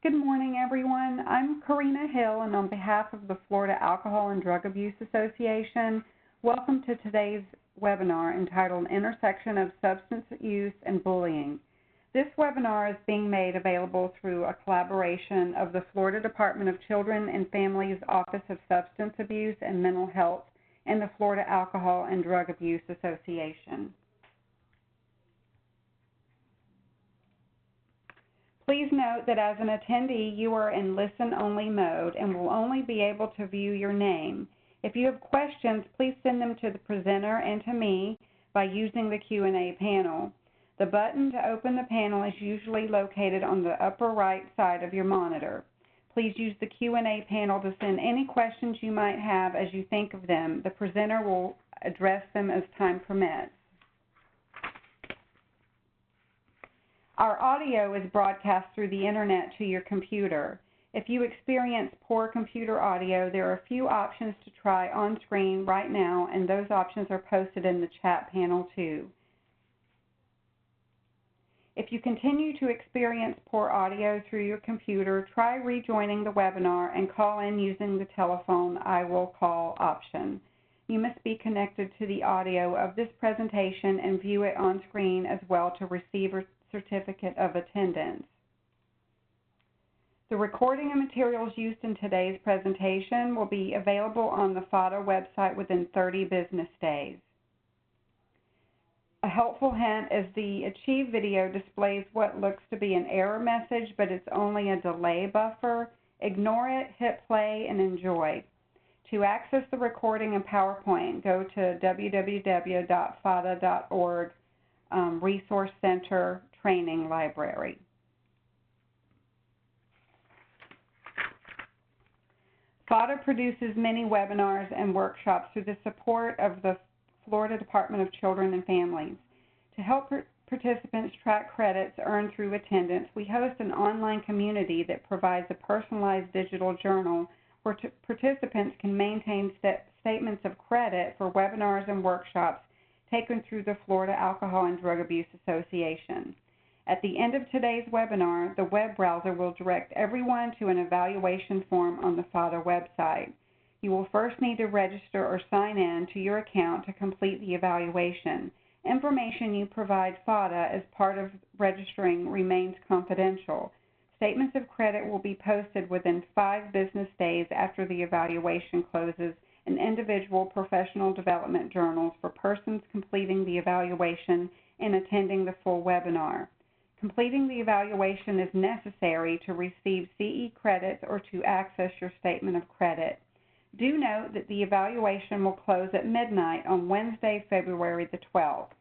Good morning, everyone. I'm Karina Hill, and on behalf of the Florida Alcohol and Drug Abuse Association, welcome to today's webinar entitled Intersection of Substance Use and Bullying. This webinar is being made available through a collaboration of the Florida Department of Children and Families Office of Substance Abuse and Mental Health and the Florida Alcohol and Drug Abuse Association. Please note that as an attendee, you are in listen-only mode and will only be able to view your name. If you have questions, please send them to the presenter and to me by using the Q&A panel. The button to open the panel is usually located on the upper right side of your monitor. Please use the Q&A panel to send any questions you might have as you think of them. The presenter will address them as time permits. Our audio is broadcast through the internet to your computer. If you experience poor computer audio, there are a few options to try on screen right now, and those options are posted in the chat panel too. If you continue to experience poor audio through your computer, try rejoining the webinar and call in using the telephone I will call option. You must be connected to the audio of this presentation and view it on screen as well to receive a certificate of attendance. The recording and materials used in today's presentation will be available on the FADA website within 30 business days. A helpful hint is the Achieve video displays what looks to be an error message, but it's only a delay buffer. Ignore it, hit play, and enjoy. To access the recording and PowerPoint, go to www.fada.org Resource Center Training Library. FADA produces many webinars and workshops through the support of the Florida Department of Children and Families. To help participants track credits earned through attendance, we host an online community that provides a personalized digital journal where participants can maintain statements of credit for webinars and workshops taken through the Florida Alcohol and Drug Abuse Association. At the end of today's webinar, the web browser will direct everyone to an evaluation form on the FADA website. You will first need to register or sign in to your account to complete the evaluation. Information you provide FADA as part of registering remains confidential. Statements of credit will be posted within 5 business days after the evaluation closes in individual professional development journals for persons completing the evaluation and attending the full webinar. Completing the evaluation is necessary to receive CE credits or to access your statement of credit. Do note that the evaluation will close at midnight on Wednesday, February the 12th.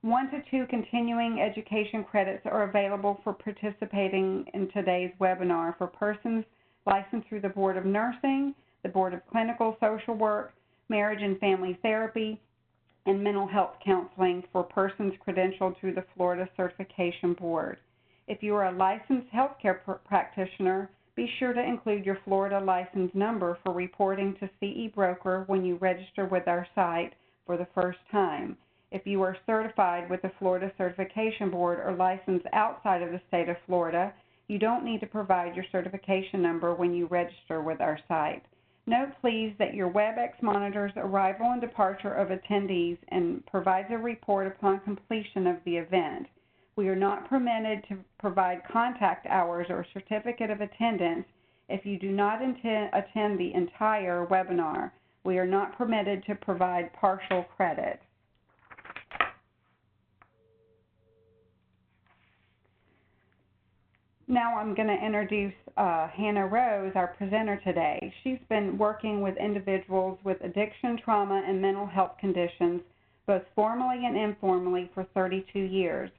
1 to 2 continuing education credits are available for participating in today's webinar for persons licensed through the Board of Nursing, the Board of Clinical Social Work, Marriage and Family Therapy, and Mental Health Counseling for persons credentialed through the Florida Certification Board. If you are a licensed healthcare practitioner, be sure to include your Florida license number for reporting to CE Broker when you register with our site for the first time. If you are certified with the Florida Certification Board or licensed outside of the state of Florida, you don't need to provide your certification number when you register with our site. Note, please, that your WebEx monitors arrival and departure of attendees and provides a report upon completion of the event. We are not permitted to provide contact hours or certificate of attendance if you do not attend the entire webinar. We are not permitted to provide partial credit. Now I'm going to introduce Hannah Rose, our presenter today. She's been working with individuals with addiction, trauma, and mental health conditions, both formally and informally, for 32 years.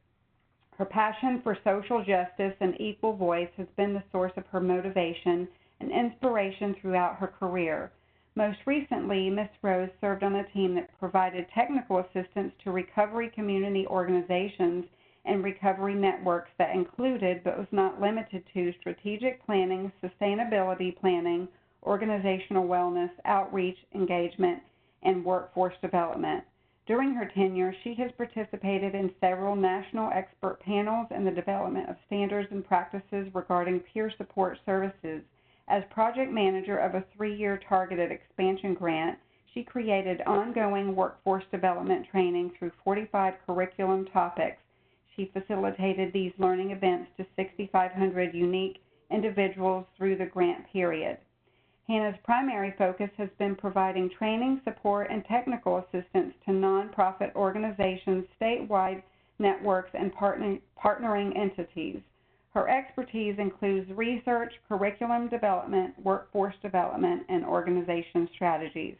Her passion for social justice and equal voice has been the source of her motivation and inspiration throughout her career. Most recently, Ms. Rose served on a team that provided technical assistance to recovery community organizations and recovery networks that included, but was not limited to, strategic planning, sustainability planning, organizational wellness, outreach, engagement, and workforce development. During her tenure, she has participated in several national expert panels and the development of standards and practices regarding peer support services. As project manager of a 3-year targeted expansion grant, she created ongoing workforce development training through 45 curriculum topics. She facilitated these learning events to 6,500 unique individuals through the grant period. Hannah's primary focus has been providing training, support, and technical assistance to nonprofit organizations, statewide networks, and partnering entities. Her expertise includes research, curriculum development, workforce development, and organization strategies.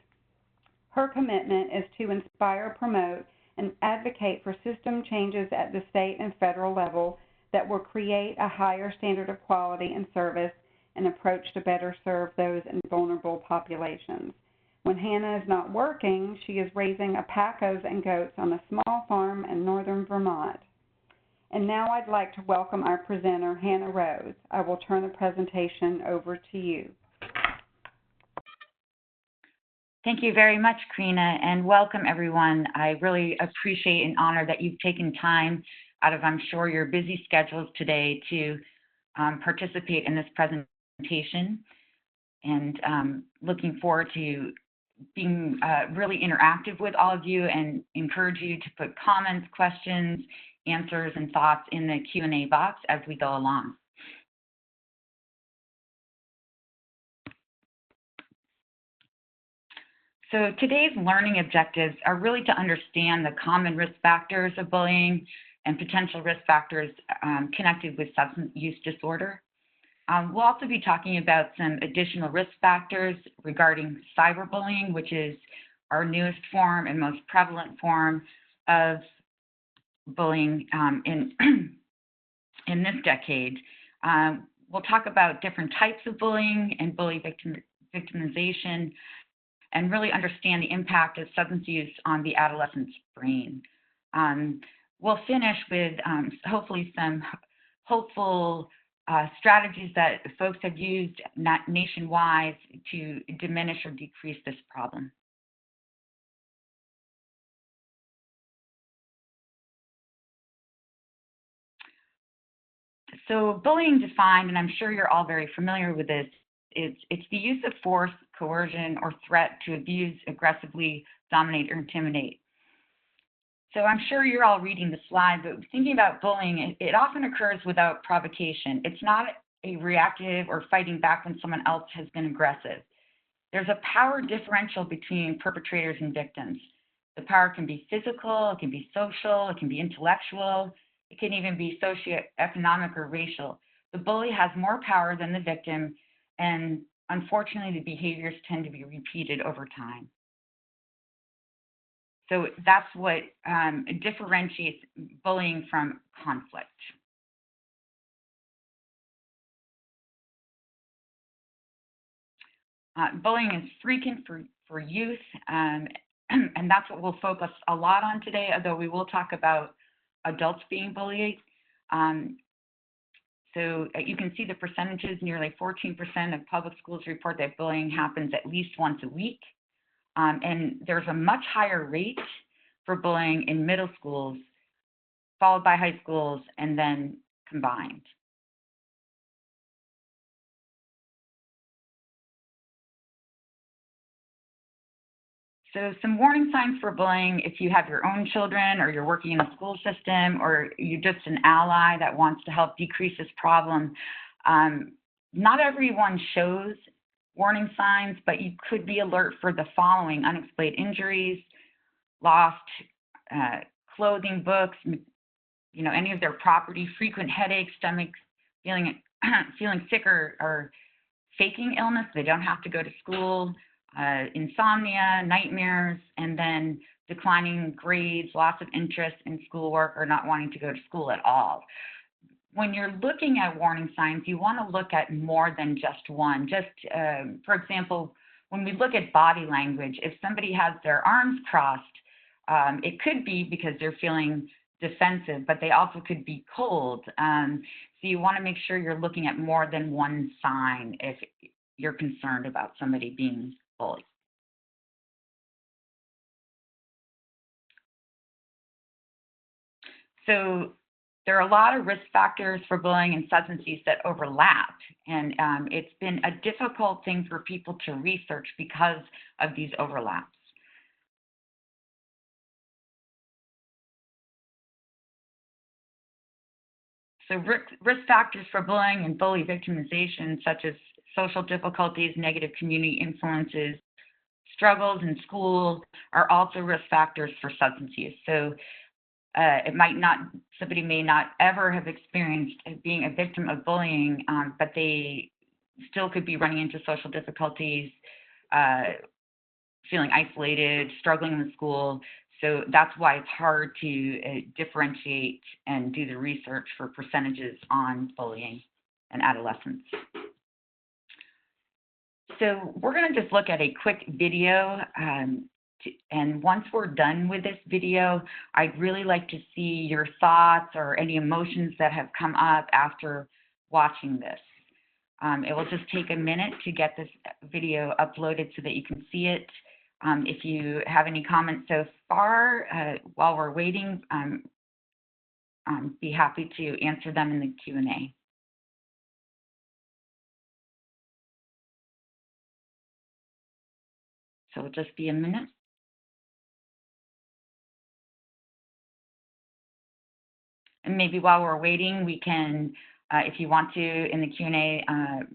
Her commitment is to inspire, promote, and advocate for system changes at the state and federal level that will create a higher standard of quality and service and approach to better serve those in vulnerable populations. When Hannah is not working, she is raising alpacas and goats on a small farm in northern Vermont. And now I'd like to welcome our presenter, Hannah Rose. I will turn the presentation over to you. Thank you very much, Karina, and welcome everyone. I really appreciate and honor that you've taken time out of, I'm sure, your busy schedules today to participate in this presentation, and looking forward to being really interactive with all of you and encourage you to put comments, questions, answers, and thoughts in the Q&A box as we go along. So today's learning objectives are really to understand the common risk factors of bullying and potential risk factors connected with substance use disorder. We'll also be talking about some additional risk factors regarding cyberbullying, which is our newest form and most prevalent form of bullying in this decade. We'll talk about different types of bullying and bully victimization, and really understand the impact of substance use on the adolescent's brain. We'll finish with hopefully some hopeful strategies that folks have used nationwide to diminish or decrease this problem. So bullying defined, and I'm sure you're all very familiar with this, it's the use of force, coercion, or threat to abuse, aggressively dominate, or intimidate. So I'm sure you're all reading the slide, but thinking about bullying, it often occurs without provocation. It's not a reactive or fighting back when someone else has been aggressive. There's a power differential between perpetrators and victims. The power can be physical, it can be social, it can be intellectual, it can even be socioeconomic or racial. The bully has more power than the victim, and unfortunately, the behaviors tend to be repeated over time. So that's what differentiates bullying from conflict. Bullying is frequent for youth, and that's what we'll focus a lot on today, although we will talk about adults being bullied. So you can see the percentages. Nearly 14% of public schools report that bullying happens at least once a week. And there's a much higher rate for bullying in middle schools, followed by high schools, and then combined. So some warning signs for bullying if you have your own children, or you're working in the school system, or you're just an ally that wants to help decrease this problem. Not everyone shows warning signs, but you could be alert for the following: unexplained injuries, lost clothing, books, any of their property, frequent headaches, stomach, feeling sick or faking illness. They don't have to go to school. Insomnia, nightmares, and then declining grades, loss of interest in schoolwork, or not wanting to go to school at all. When you're looking at warning signs, you want to look at more than just one. For example, when we look at body language, if somebody has their arms crossed, it could be because they're feeling defensive, but they also could be cold. So you want to make sure you're looking at more than one sign if you're concerned about somebody being bullied. So there are a lot of risk factors for bullying and substance use that overlap, and it's been a difficult thing for people to research because of these overlaps. So risk factors for bullying and bully victimization, such as social difficulties, negative community influences, struggles in school, are also risk factors for substance use. So somebody may not ever have experienced being a victim of bullying, but they still could be running into social difficulties, feeling isolated, struggling in school. So that's why it's hard to differentiate and do the research for percentages on bullying and adolescents. So we're going to just look at a quick video. And once we're done with this video, I'd really like to see your thoughts or any emotions that have come up after watching this. It will just take a minute to get this video uploaded so that you can see it. If you have any comments so far, while we're waiting, be happy to answer them in the Q&A. So it'll just be a minute. And maybe while we're waiting, we can, if you want to, in the Q&A,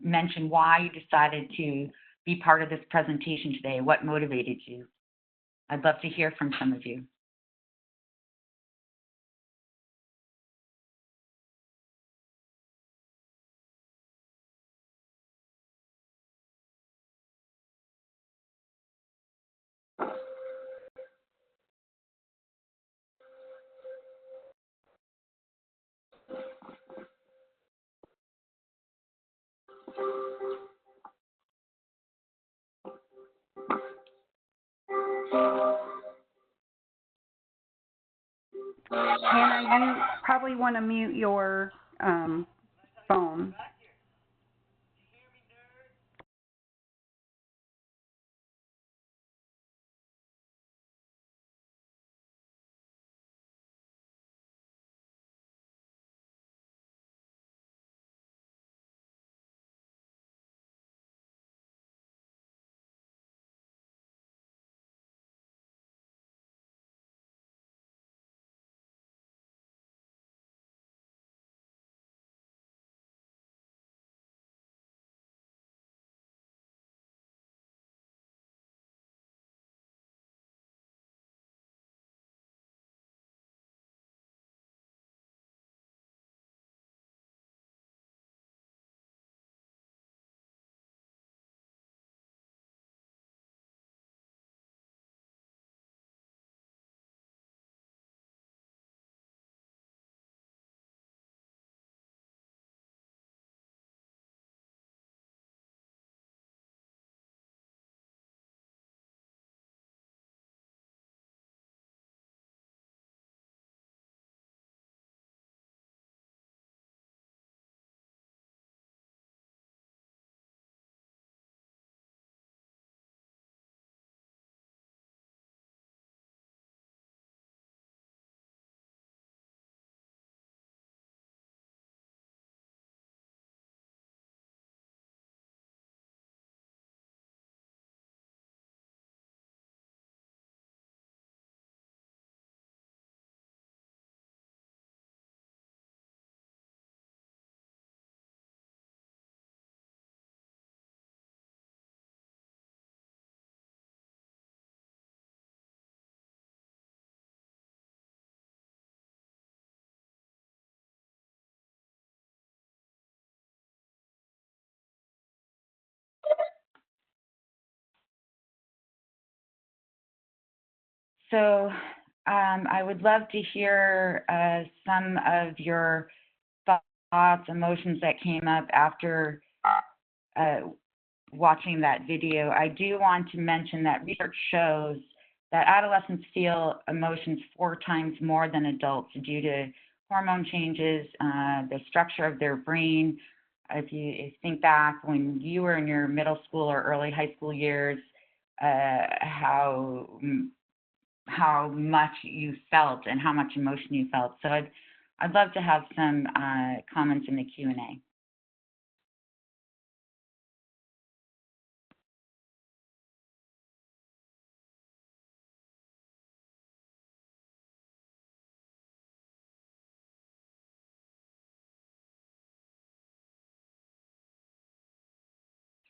mention why you decided to be part of this presentation today. What motivated you? I'd love to hear from some of you. Hannah, you probably want to mute your phone. So I would love to hear some of your thoughts, emotions that came up after watching that video. I do want to mention that research shows that adolescents feel emotions 4 times more than adults due to hormone changes, the structure of their brain. If you think back when you were in your middle school or early high school years, how much you felt and how much emotion you felt. So I'd love to have some comments in the Q&A.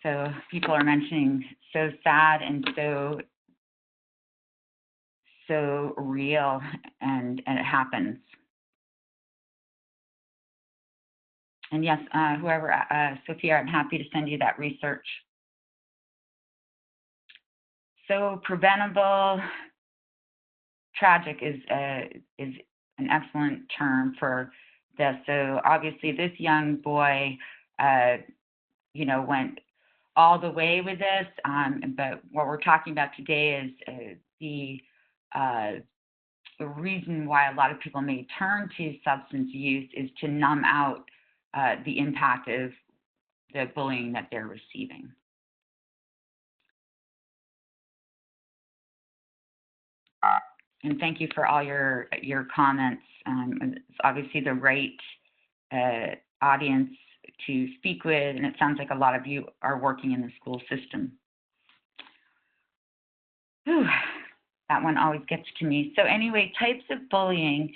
So people are mentioning so sad and so real, and it happens. And yes, whoever, Sophia, I'm happy to send you that research. So preventable, tragic is an excellent term for this. So obviously, this young boy, went all the way with this. But what we're talking about today is the reason why a lot of people may turn to substance use is to numb out the impact of the bullying that they're receiving. And thank you for all your comments. It's obviously the right audience to speak with, and it sounds like a lot of you are working in the school system. Whew, that one always gets to me. So anyway, types of bullying.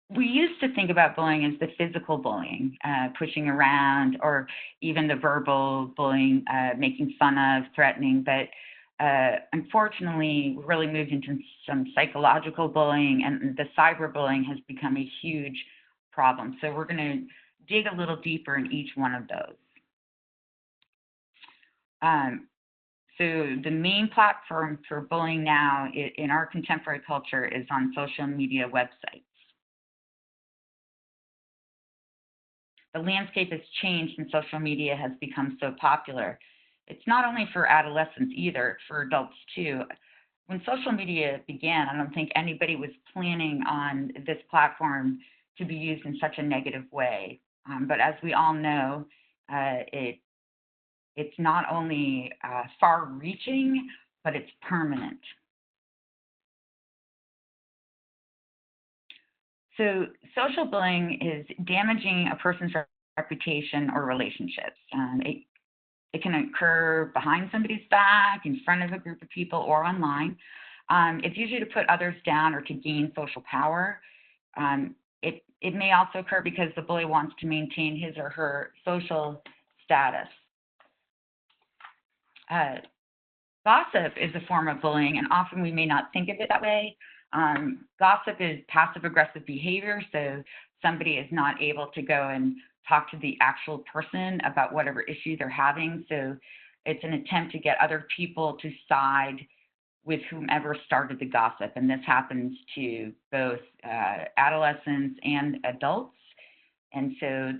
We used to think about bullying as the physical bullying, pushing around, or even the verbal bullying, making fun of, threatening. But unfortunately, we really moved into some psychological bullying, and the cyberbullying has become a huge problem. So we're going to dig a little deeper in each one of those. So the main platform for bullying now in our contemporary culture is on social media websites. The landscape has changed and social media has become so popular. It's not only for adolescents either, it's for adults too. When social media began, I don't think anybody was planning on this platform to be used in such a negative way. But as we all know, it's not only far-reaching, but it's permanent. So social bullying is damaging a person's reputation or relationships. It can occur behind somebody's back, in front of a group of people, or online. It's usually to put others down or to gain social power. It may also occur because the bully wants to maintain his or her social status. Gossip is a form of bullying, and often we may not think of it that way. Gossip is passive-aggressive behavior, so somebody is not able to go and talk to the actual person about whatever issue they're having. So it's an attempt to get other people to side with whomever started the gossip. And this happens to both adolescents and adults. And so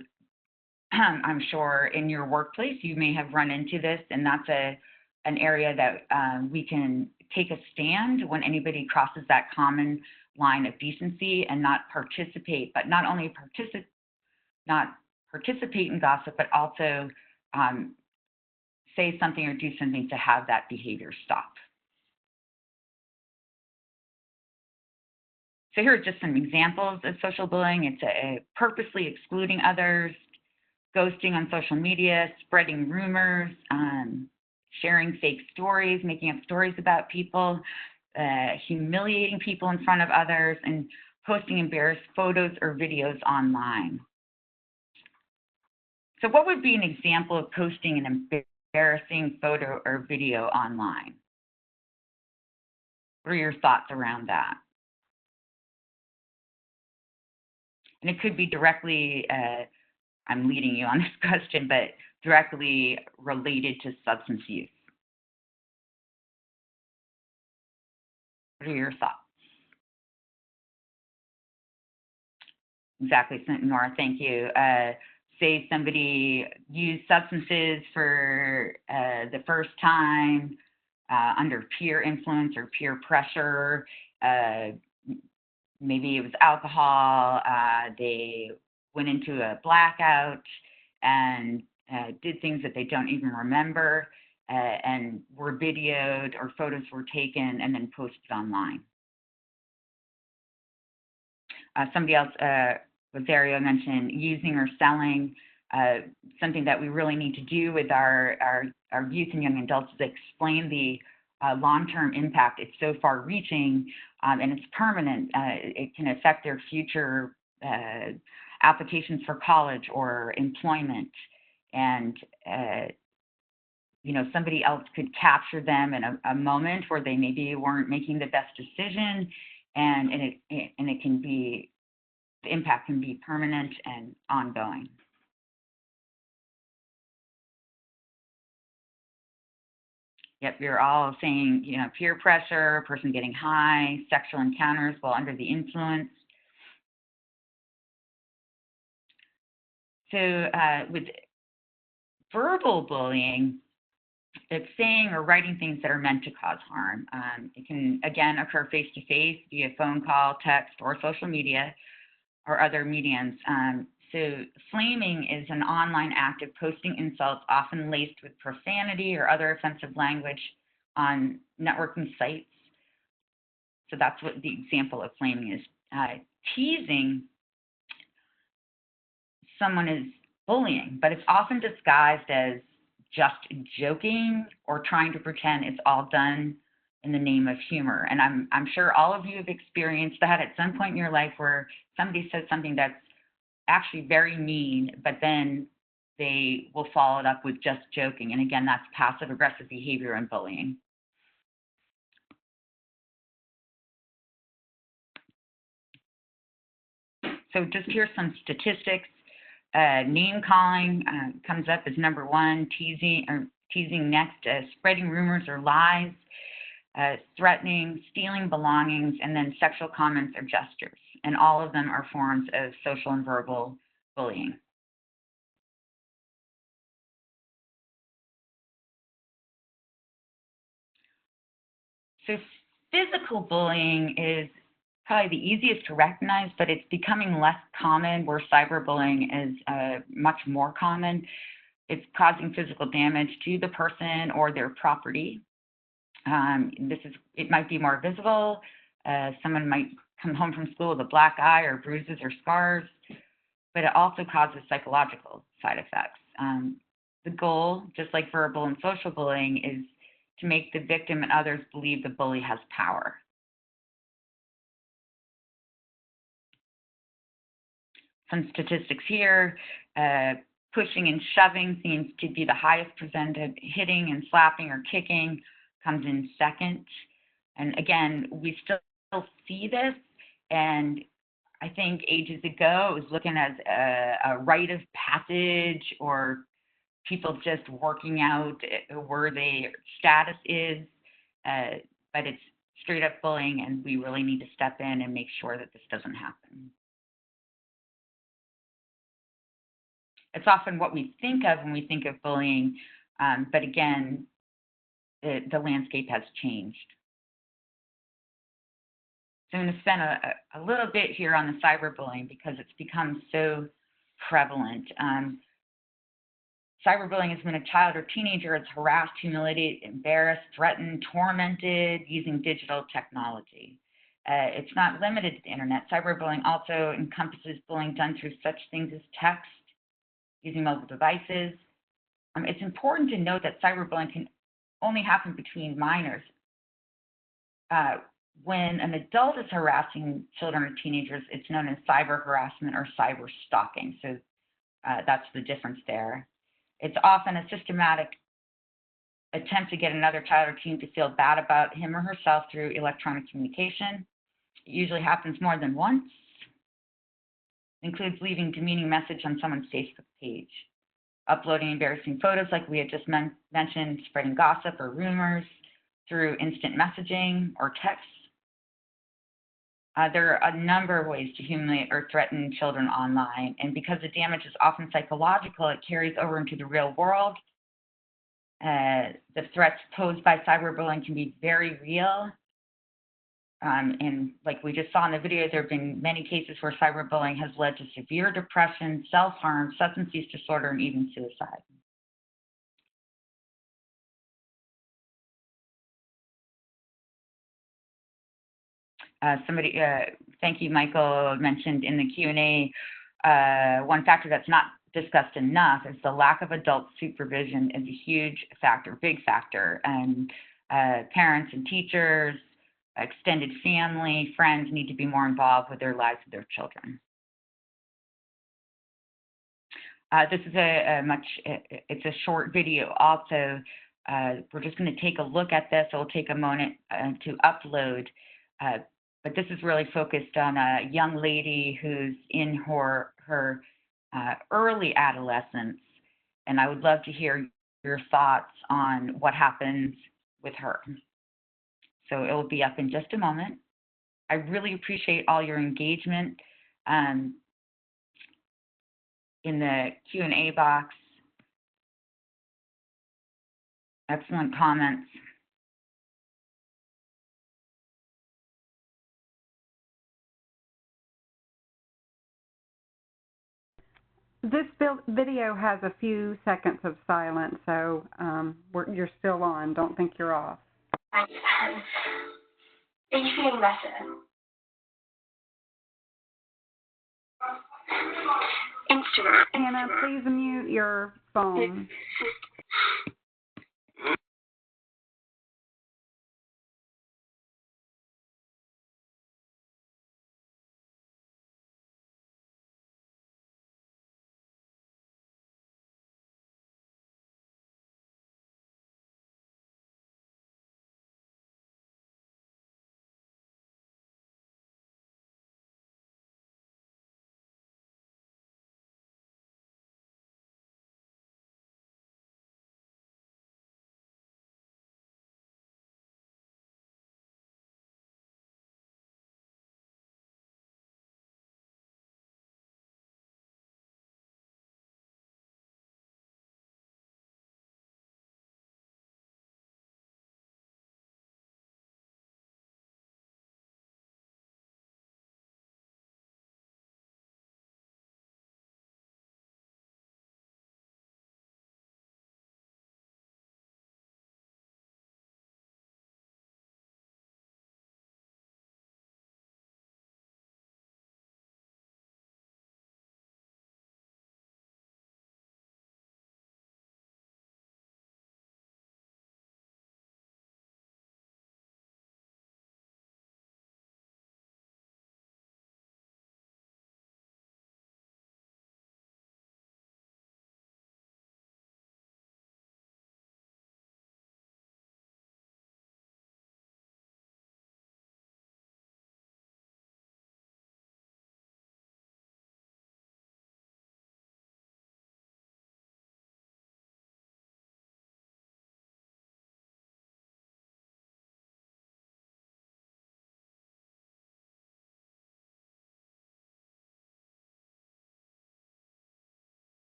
I'm sure in your workplace, you may have run into this, and that's an area that we can take a stand when anybody crosses that common line of decency and not participate, but not only participate in gossip, but also say something or do something to have that behavior stop. So here are just some examples of social bullying. It's purposely excluding others, ghosting on social media, spreading rumors, sharing fake stories, making up stories about people, humiliating people in front of others, and posting embarrassing photos or videos online. So what would be an example of posting an embarrassing photo or video online? What are your thoughts around that? And it could be directly, I'm leading you on this question, but directly related to substance use. What are your thoughts? Exactly, Nora, thank you. Say somebody used substances for the first time under peer influence or peer pressure. Maybe it was alcohol. They went into a blackout and did things that they don't even remember and were videoed or photos were taken and then posted online. somebody else, Rosario mentioned using or selling. Something that we really need to do with our youth and young adults is explain the long-term impact. It's so far-reaching, and it's permanent. It can affect their future applications for college or employment. And somebody else could capture them in a moment where they maybe weren't making the best decision, and it can be, the impact can be permanent and ongoing. Yep, you're all saying, peer pressure, person getting high, sexual encounters while under the influence. So with verbal bullying, it's saying or writing things that are meant to cause harm. It can, again, occur face-to-face via phone call, text, or social media, or other mediums. So flaming is an online act of posting insults, often laced with profanity or other offensive language on networking sites. So that's what the example of flaming is. Teasing, someone is bullying, but it's often disguised as just joking or trying to pretend it's all done in the name of humor. And I'm sure all of you have experienced that at some point in your life where somebody says something that's actually very mean, but then they will follow it up with just joking. And again, that's passive aggressive behavior and bullying. So just here's some statistics. Name calling comes up as number one, teasing next, spreading rumors or lies, threatening, stealing belongings, and then sexual comments or gestures. And all of them are forms of social and verbal bullying. So physical bullying is probably the easiest to recognize, but it's becoming less common, where cyberbullying is much more common. It's causing physical damage to the person or their property. It might be more visible. Someone might come home from school with a black eye or bruises or scars, but it also causes psychological side effects. The goal, just like verbal and social bullying, is to make the victim and others believe the bully has power. Some statistics here. Pushing and shoving seems to be the highest percentage. Hitting and slapping or kicking comes in second. And again, we still see this, and I think ages ago it was looking as a rite of passage, or people just working out where their status is, but it's straight up bullying, and we really need to step in and make sure that this doesn't happen. It's often what we think of when we think of bullying, but again, the landscape has changed. So I'm going to spend a little bit here on the cyberbullying because it's become so prevalent. Cyberbullying is when a child or teenager is harassed, humiliated, embarrassed, threatened, tormented using digital technology. It's not limited to the internet. Cyberbullying also encompasses bullying done through such things as text, using mobile devices. It's important to note that cyberbullying can only happen between minors. When an adult is harassing children or teenagers, it's known as cyber harassment or cyber stalking. So that's the difference there. It's often a systematic attempt to get another child or teen to feel bad about him or herself through electronic communication. It usually happens more than once. It includes leaving demeaning message on someone's Facebook page, uploading embarrassing photos like we had just mentioned, spreading gossip or rumors through instant messaging or text. There are a number of ways to humiliate or threaten children online, and because the damage is often psychological, it carries over into the real world. The threats posed by cyberbullying can be very real, and like we just saw in the video, there have been many cases where cyberbullying has led to severe depression, self-harm, substance use disorder, and even suicide. Somebody thank you, Michael, mentioned in the Q&A, one factor that's not discussed enough is the lack of adult supervision is a huge factor, big factor, and parents and teachers, extended family, friends need to be more involved with their lives of their children. This is it's a short video also. We're just going to take a look at this. It'll take a moment to upload, but this is really focused on a young lady who's in her early adolescence, and I would love to hear your thoughts on what happens with her. So it will be up in just a moment. I really appreciate all your engagement in the Q&A box. Excellent comments. This video has a few seconds of silence, so you're still on. Don't think you're off. Are you feeling better? Instagram. Anna, please mute your phone.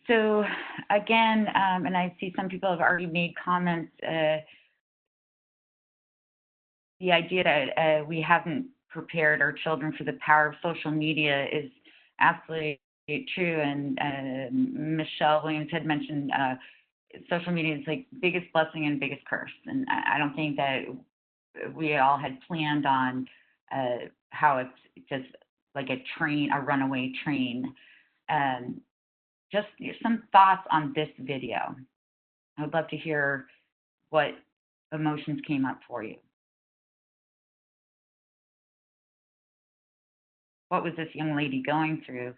So again, and I see some people have already made comments, the idea that we haven't prepared our children for the power of social media is absolutely true. And Michelle Williams had mentioned social media is like biggest blessing and biggest curse. And I don't think that we all had planned on how it's just like a train, a runaway train. Just some thoughts on this video. I would love to hear what emotions came up for you. What was this young lady going through?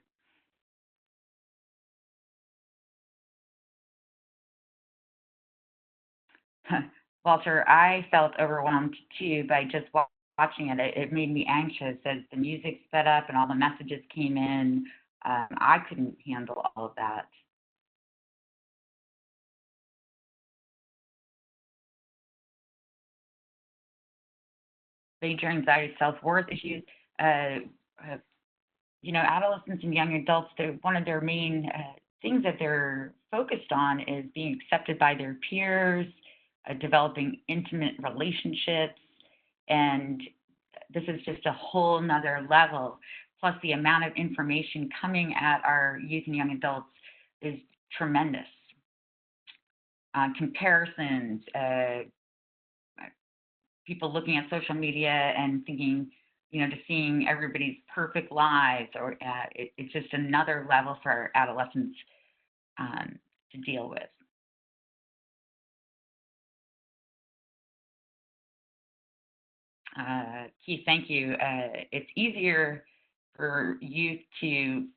Walter, I felt overwhelmed too by just watching it. It made me anxious as the music sped up and all the messages came in. I couldn't handle all of that. Major anxiety, self-worth issues. Adolescents and young adults, one of their main things that they're focused on is being accepted by their peers, developing intimate relationships, and this is just a whole nother level. Plus, the amount of information coming at our youth and young adults is tremendous. Comparisons, people looking at social media and thinking, just seeing everybody's perfect lives, or it's just another level for our adolescents to deal with. Keith, thank you. It's easier for youth to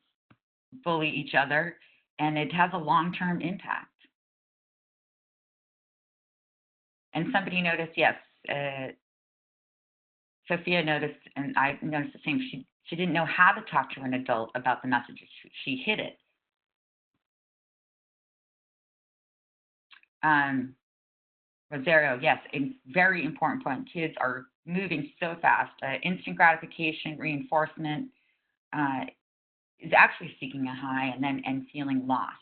bully each other, and it has a long-term impact. And somebody noticed, yes, Sophia noticed, and I noticed the same. She didn't know how to talk to an adult about the messages. She hid it. Rosario, yes, a very important point. Kids are moving so fast. Instant gratification, reinforcement is actually seeking a high and feeling lost.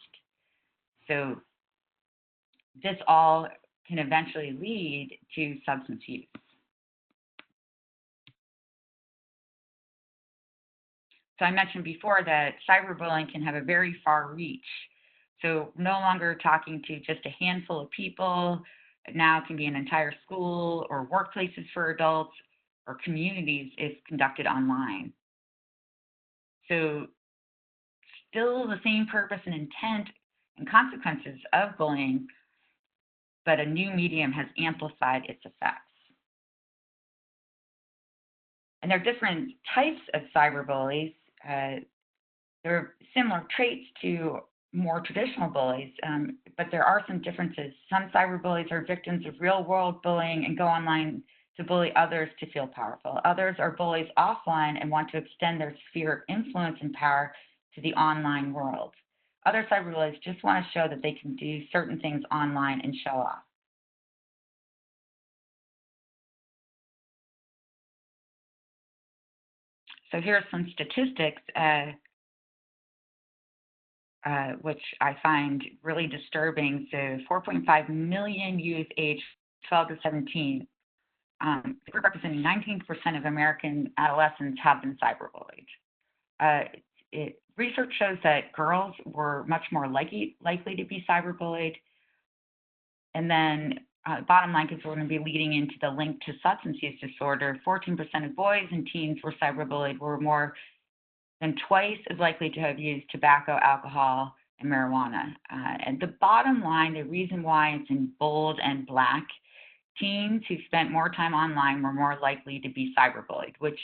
So this all can eventually lead to substance use. So I mentioned before that cyberbullying can have a very far reach. So no longer talking to just a handful of people, now it can be an entire school or workplaces for adults or communities if conducted online. So still the same purpose and intent and consequences of bullying, but a new medium has amplified its effects. And there are different types of cyberbullies. There are similar traits to more traditional bullies, but there are some differences. Some cyberbullies are victims of real-world bullying and go online to bully others to feel powerful. Others are bullies offline and want to extend their sphere of influence and power to the online world. Other cyberbullies just want to show that they can do certain things online and show off. So here are some statistics which I find really disturbing. So 4.5 million youth aged 12 to 17, the group representing 19% of American adolescents have been cyberbullied. Research shows that girls were much more likely to be cyberbullied. And then bottom line, because we're going to be leading into the link to substance use disorder, 14% of boys and teens were cyberbullied, were more than twice as likely to have used tobacco, alcohol, and marijuana. And the bottom line, the reason why it's in bold and black, teens who spent more time online were more likely to be cyberbullied, which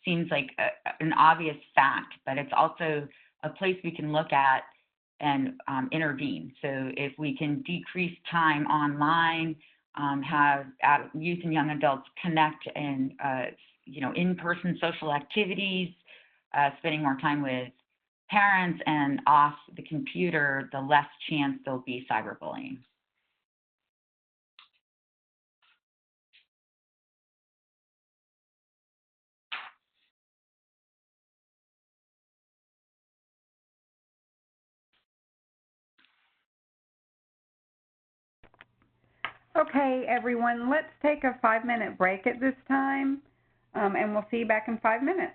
seems like an obvious fact, but it's also a place we can look at and intervene. So if we can decrease time online, have youth and young adults connect in in-person social activities, spending more time with parents and off the computer, the less chance there'll be cyberbullying. Okay, everyone, let's take a 5-minute break at this time, and we'll see you back in 5 minutes.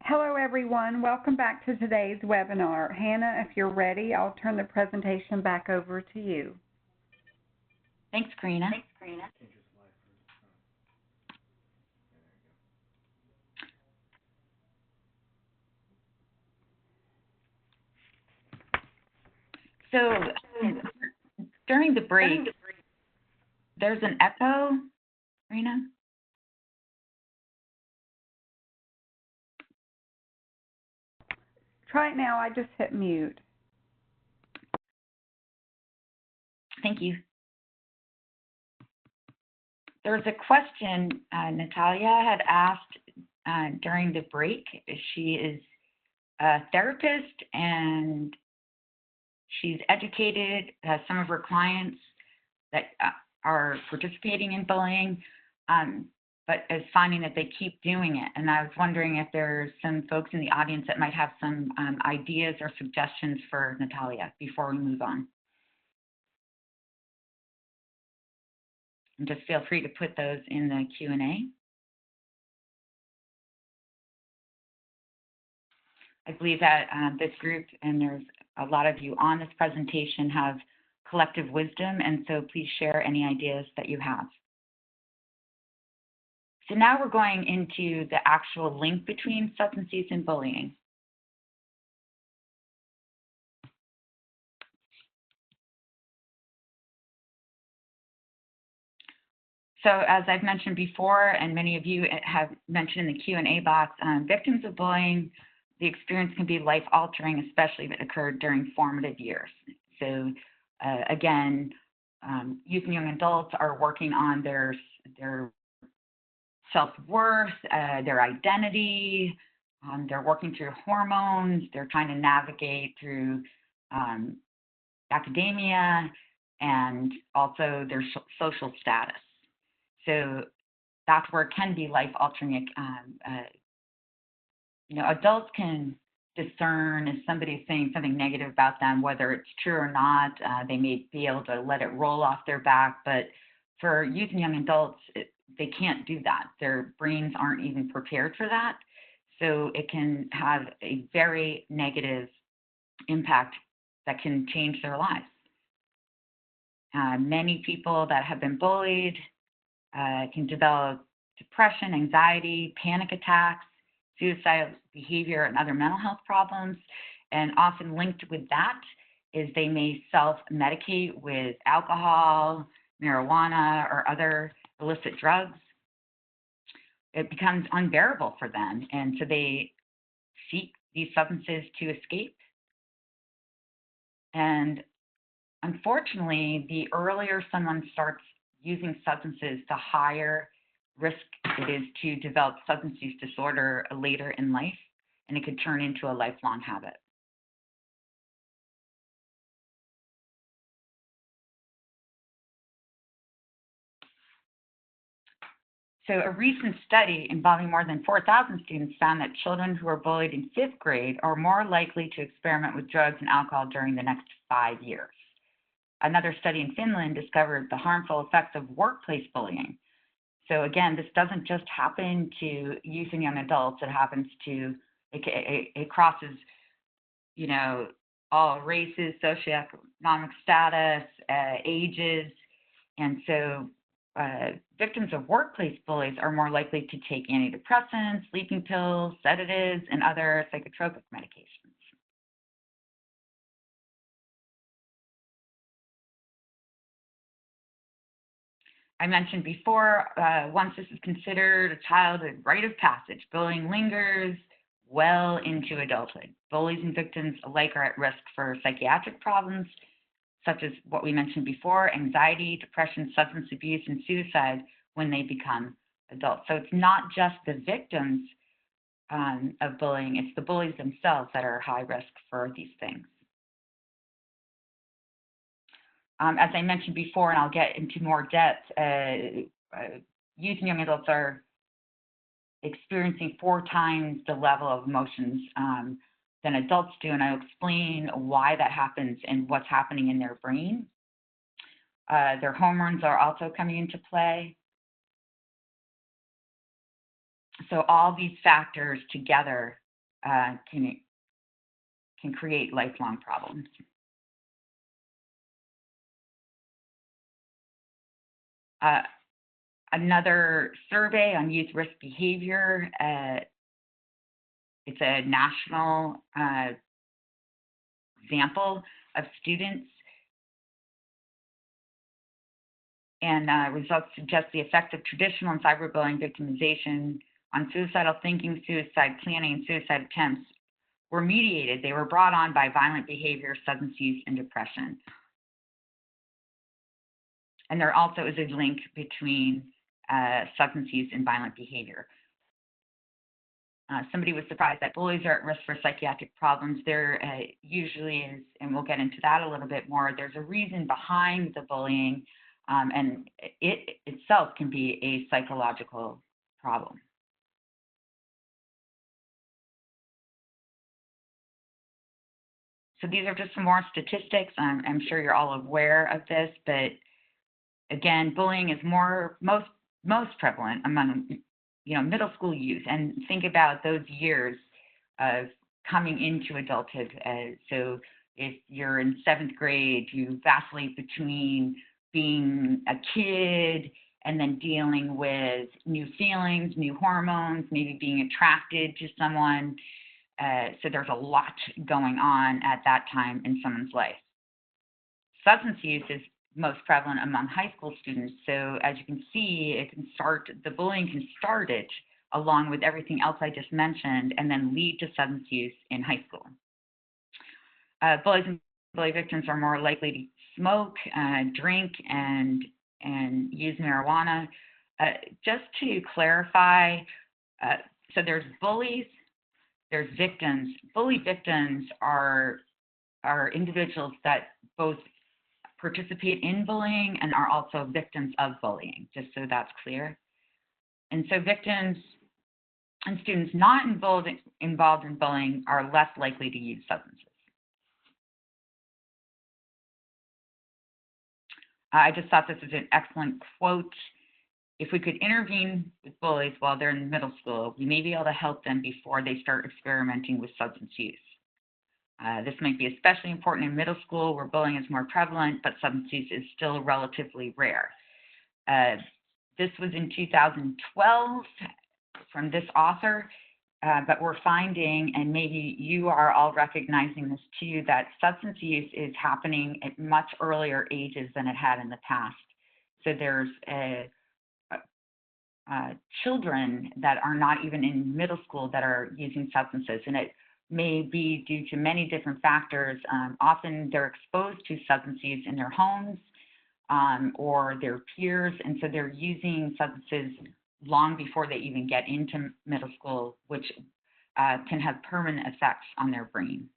Hello, everyone. Welcome back to today's webinar. Hannah, if you're ready, I'll turn the presentation back over to you. Thanks, Karina. So during the break, there's an echo, Karina? Try it now. I just hit mute. Thank you. There was a question Natalia had asked, during the break. She is a therapist and she's educated some of her clients that are participating in bullying, but is finding that they keep doing it. And I was wondering if there's some folks in the audience that might have some ideas or suggestions for Natalia before we move on. And just feel free to put those in the Q&A. I believe that this group, and there's a lot of you on this presentation, have collective wisdom, and so please share any ideas that you have. So now we're going into the actual link between substance use and bullying. So as I've mentioned before, and many of you have mentioned in the Q&A box, victims of bullying, the experience can be life-altering, especially if it occurred during formative years. So again, youth and young adults are working on their self-worth, their identity, they're working through hormones, they're trying to navigate through academia and also their social status. So that's where it can be life-altering. Adults can discern if somebody's saying something negative about them, whether it's true or not. They may be able to let it roll off their back, but for youth and young adults, they can't do that. Their brains aren't even prepared for that. So it can have a very negative impact that can change their lives. Many people that have been bullied can develop depression, anxiety, panic attacks, suicidal behavior, and other mental health problems. And often linked with that is they may self-medicate with alcohol, marijuana, or other illicit drugs. It becomes unbearable for them, and so they seek these substances to escape. And unfortunately, the earlier someone starts using substances, the higher risk it is to develop substance use disorder later in life, and it could turn into a lifelong habit. So a recent study involving more than 4,000 students found that children who are bullied in 5th grade are more likely to experiment with drugs and alcohol during the next 5 years. Another study in Finland discovered the harmful effects of workplace bullying. So again, this doesn't just happen to youth and young adults. It crosses, all races, socioeconomic status, ages. And so victims of workplace bullies are more likely to take antidepressants, sleeping pills, sedatives, and other psychotropic medications. I mentioned before, once this is considered a childhood rite of passage, bullying lingers well into adulthood. Bullies and victims alike are at risk for psychiatric problems, such as what we mentioned before, anxiety, depression, substance abuse, and suicide when they become adults. So it's not just the victims of bullying, it's the bullies themselves that are high risk for these things. As I mentioned before, and I'll get into more depth, youth and young adults are experiencing 4 times the level of emotions than adults do, and I'll explain why that happens and what's happening in their brain. Their hormones are also coming into play. So all these factors together can create lifelong problems. Another survey on youth risk behavior, it's a national example of students, and results suggest the effect of traditional and cyberbullying victimization on suicidal thinking, suicide planning, and suicide attempts were mediated. They were brought on by violent behavior, substance use, and depression. And there also is a link between substance use and violent behavior. somebody was surprised that bullies are at risk for psychiatric problems, there usually is, and we'll get into that a little bit more, there's a reason behind the bullying, and it itself can be a psychological problem. So these are just some more statistics. I'm sure you're all aware of this, but again, bullying is most prevalent among middle school youth. And think about those years of coming into adulthood. So if you're in 7th grade, you vacillate between being a kid and then dealing with new feelings, new hormones, maybe being attracted to someone. So there's a lot going on at that time in someone's life. Substance use is most prevalent among high school students. So as you can see, the bullying can start it along with everything else I just mentioned and then lead to substance use in high school. Bullies and bully victims are more likely to smoke, drink, and use marijuana. Just to clarify, so there's bullies, there's victims. Bully victims are individuals that both participate in bullying and are also victims of bullying, just so that's clear. And so victims and students not involved in bullying are less likely to use substances. I just thought this was an excellent quote. If we could intervene with bullies while they're in middle school, we may be able to help them before they start experimenting with substance use. This might be especially important in middle school where bullying is more prevalent, but substance use is still relatively rare. This was in 2012 from this author, but we're finding, and maybe you are all recognizing this too, that substance use is happening at much earlier ages than it had in the past. So there's children that are not even in middle school that are using substances, and it may be due to many different factors. Often they're exposed to substance use in their homes or their peers, and so they're using substances long before they even get into middle school, which can have permanent effects on their brain.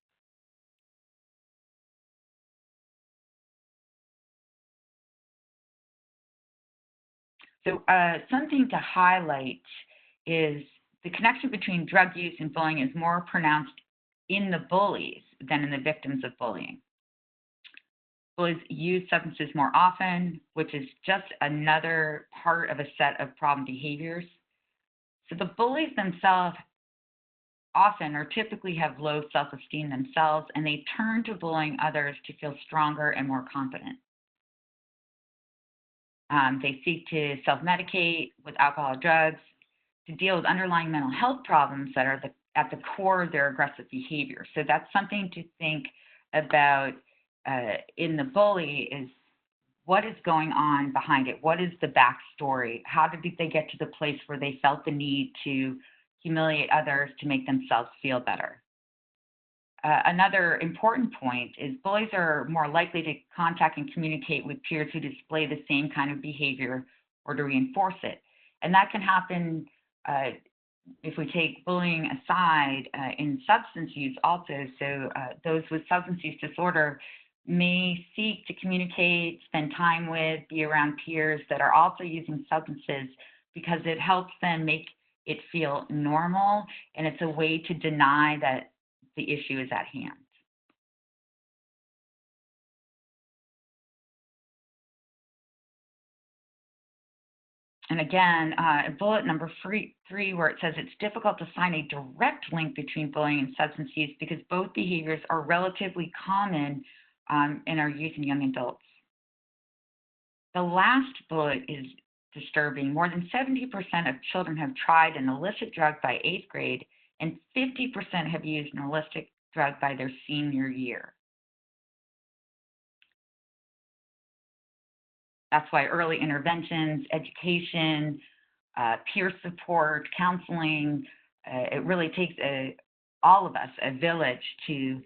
So something to highlight is the connection between drug use and bullying is more pronounced in the bullies than in the victims of bullying. Bullies use substances more often, which is just another part of a set of problem behaviors. So the bullies themselves often or typically have low self-esteem themselves, and they turn to bullying others to feel stronger and more confident. They seek to self-medicate with alcohol or drugs to deal with underlying mental health problems that are at the core of their aggressive behavior. So that's something to think about in the bully is what is going on behind it? What is the backstory? How did they get to the place where they felt the need to humiliate others to make themselves feel better? Another important point is bullies are more likely to contact and communicate with peers who display the same kind of behavior or to reinforce it. And that can happen if we take bullying aside in substance use also. So those with substance use disorder may seek to communicate, spend time with, be around peers that are also using substances because it helps them make it feel normal, and it's a way to deny that the issue is at hand. And again, bullet number three, where it says it's difficult to find a direct link between bullying and substance use because both behaviors are relatively common in our youth and young adults. The last bullet is disturbing. More than 70% of children have tried an illicit drug by 8th grade, and 50% have used an illicit drug by their senior year. That's why early interventions, education, peer support, counseling, it really takes all of us, a village, to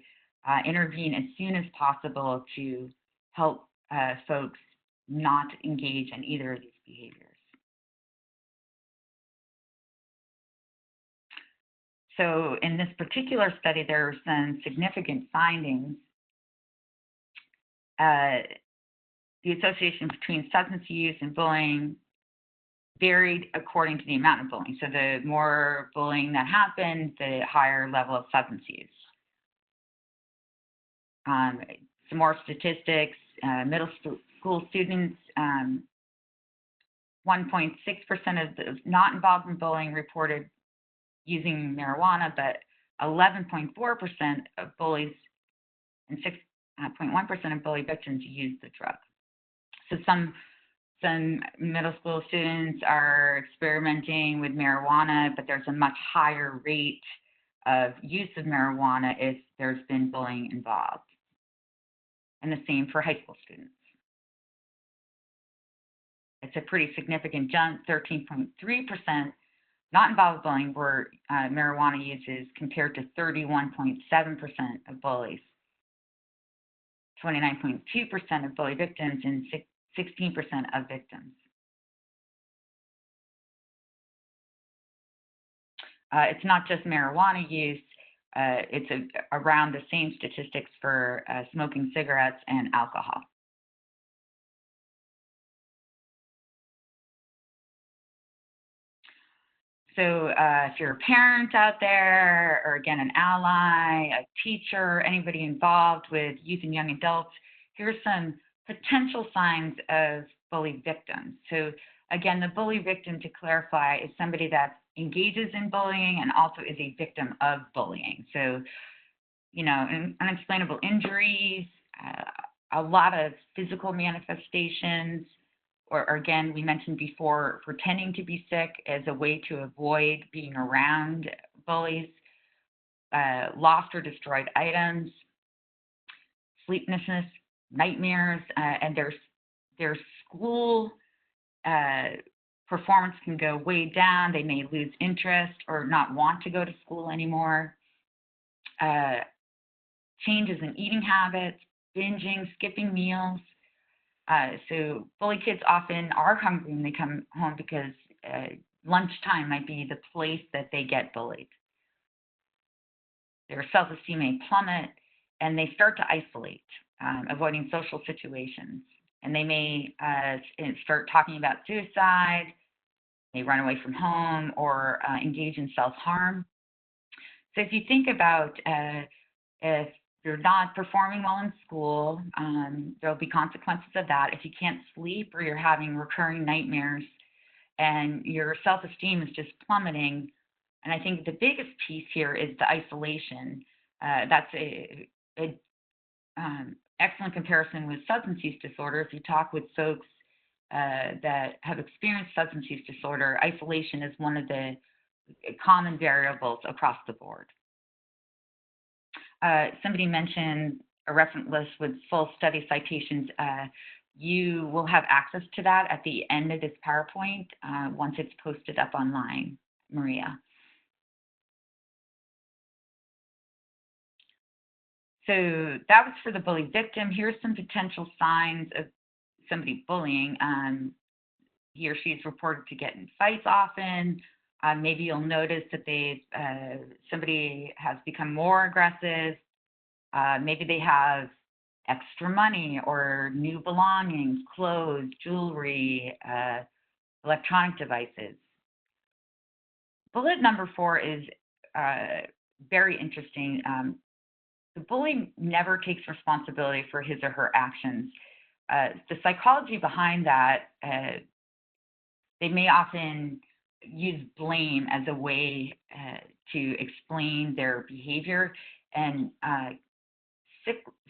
intervene as soon as possible to help folks not engage in either of these behaviors. So in this particular study, there were some significant findings. The association between substance use and bullying varied according to the amount of bullying. So the more bullying that happened, the higher level of substance use. Some more statistics, middle school students, 1.6% of those not involved in bullying reported using marijuana, but 11.4% of bullies and 6.1% of bully victims use the drug. So some middle school students are experimenting with marijuana, but there's a much higher rate of use of marijuana if there's been bullying involved. And the same for high school students. It's a pretty significant jump, 13.3% not involved with bullying were marijuana uses compared to 31.7% of bullies, 29.2% of bully victims, and 16% of victims. It's not just marijuana use, it's around the same statistics for smoking cigarettes and alcohol. So if you're a parent out there, or again, an ally, a teacher, anybody involved with youth and young adults, here's some potential signs of bully victims. So again, the bully victim, to clarify, is somebody that engages in bullying and also is a victim of bullying. So, you know, unexplainable injuries, a lot of physical manifestations, or again, we mentioned before, pretending to be sick as a way to avoid being around bullies, lost or destroyed items, sleeplessness, nightmares, and their school performance can go way down. They may lose interest or not want to go to school anymore. Changes in eating habits, binging, skipping meals. So bully kids often are hungry when they come home because lunchtime might be the place that they get bullied. Their self-esteem may plummet, and they start to isolate, avoiding social situations. And they may start talking about suicide, they run away from home, or engage in self-harm. So if you think about if you're not performing well in school, there'll be consequences of that. If you can't sleep or you're having recurring nightmares and your self-esteem is just plummeting, and I think the biggest piece here is the isolation. That's a excellent comparison with substance use disorder. If you talk with folks that have experienced substance use disorder, isolation is one of the common variables across the board. Somebody mentioned a reference list with full study citations. You will have access to that at the end of this PowerPoint once it's posted up online, Maria. So that was for the bully victim. Here's some potential signs of somebody bullying. He or she is reported to get in fights often. Maybe you'll notice that somebody has become more aggressive. Maybe they have extra money or new belongings, clothes, jewelry, electronic devices. Bullet number 4 is very interesting. The bully never takes responsibility for his or her actions. The psychology behind that, they may often use blame as a way to explain their behavior, and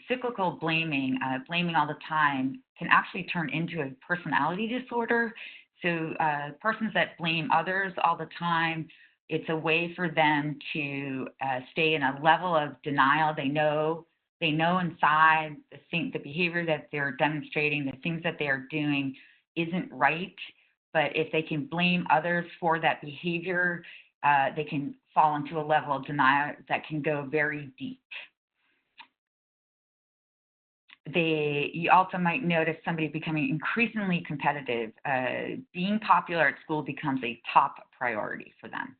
cyclical blaming, blaming all the time, can actually turn into a personality disorder. So persons that blame others all the time, it's a way for them to stay in a level of denial. They know inside the behavior that they're demonstrating, the things that they are doing isn't right. But if they can blame others for that behavior, they can fall into a level of denial that can go very deep. You also might notice somebody becoming increasingly competitive. Being popular at school becomes a top priority for them.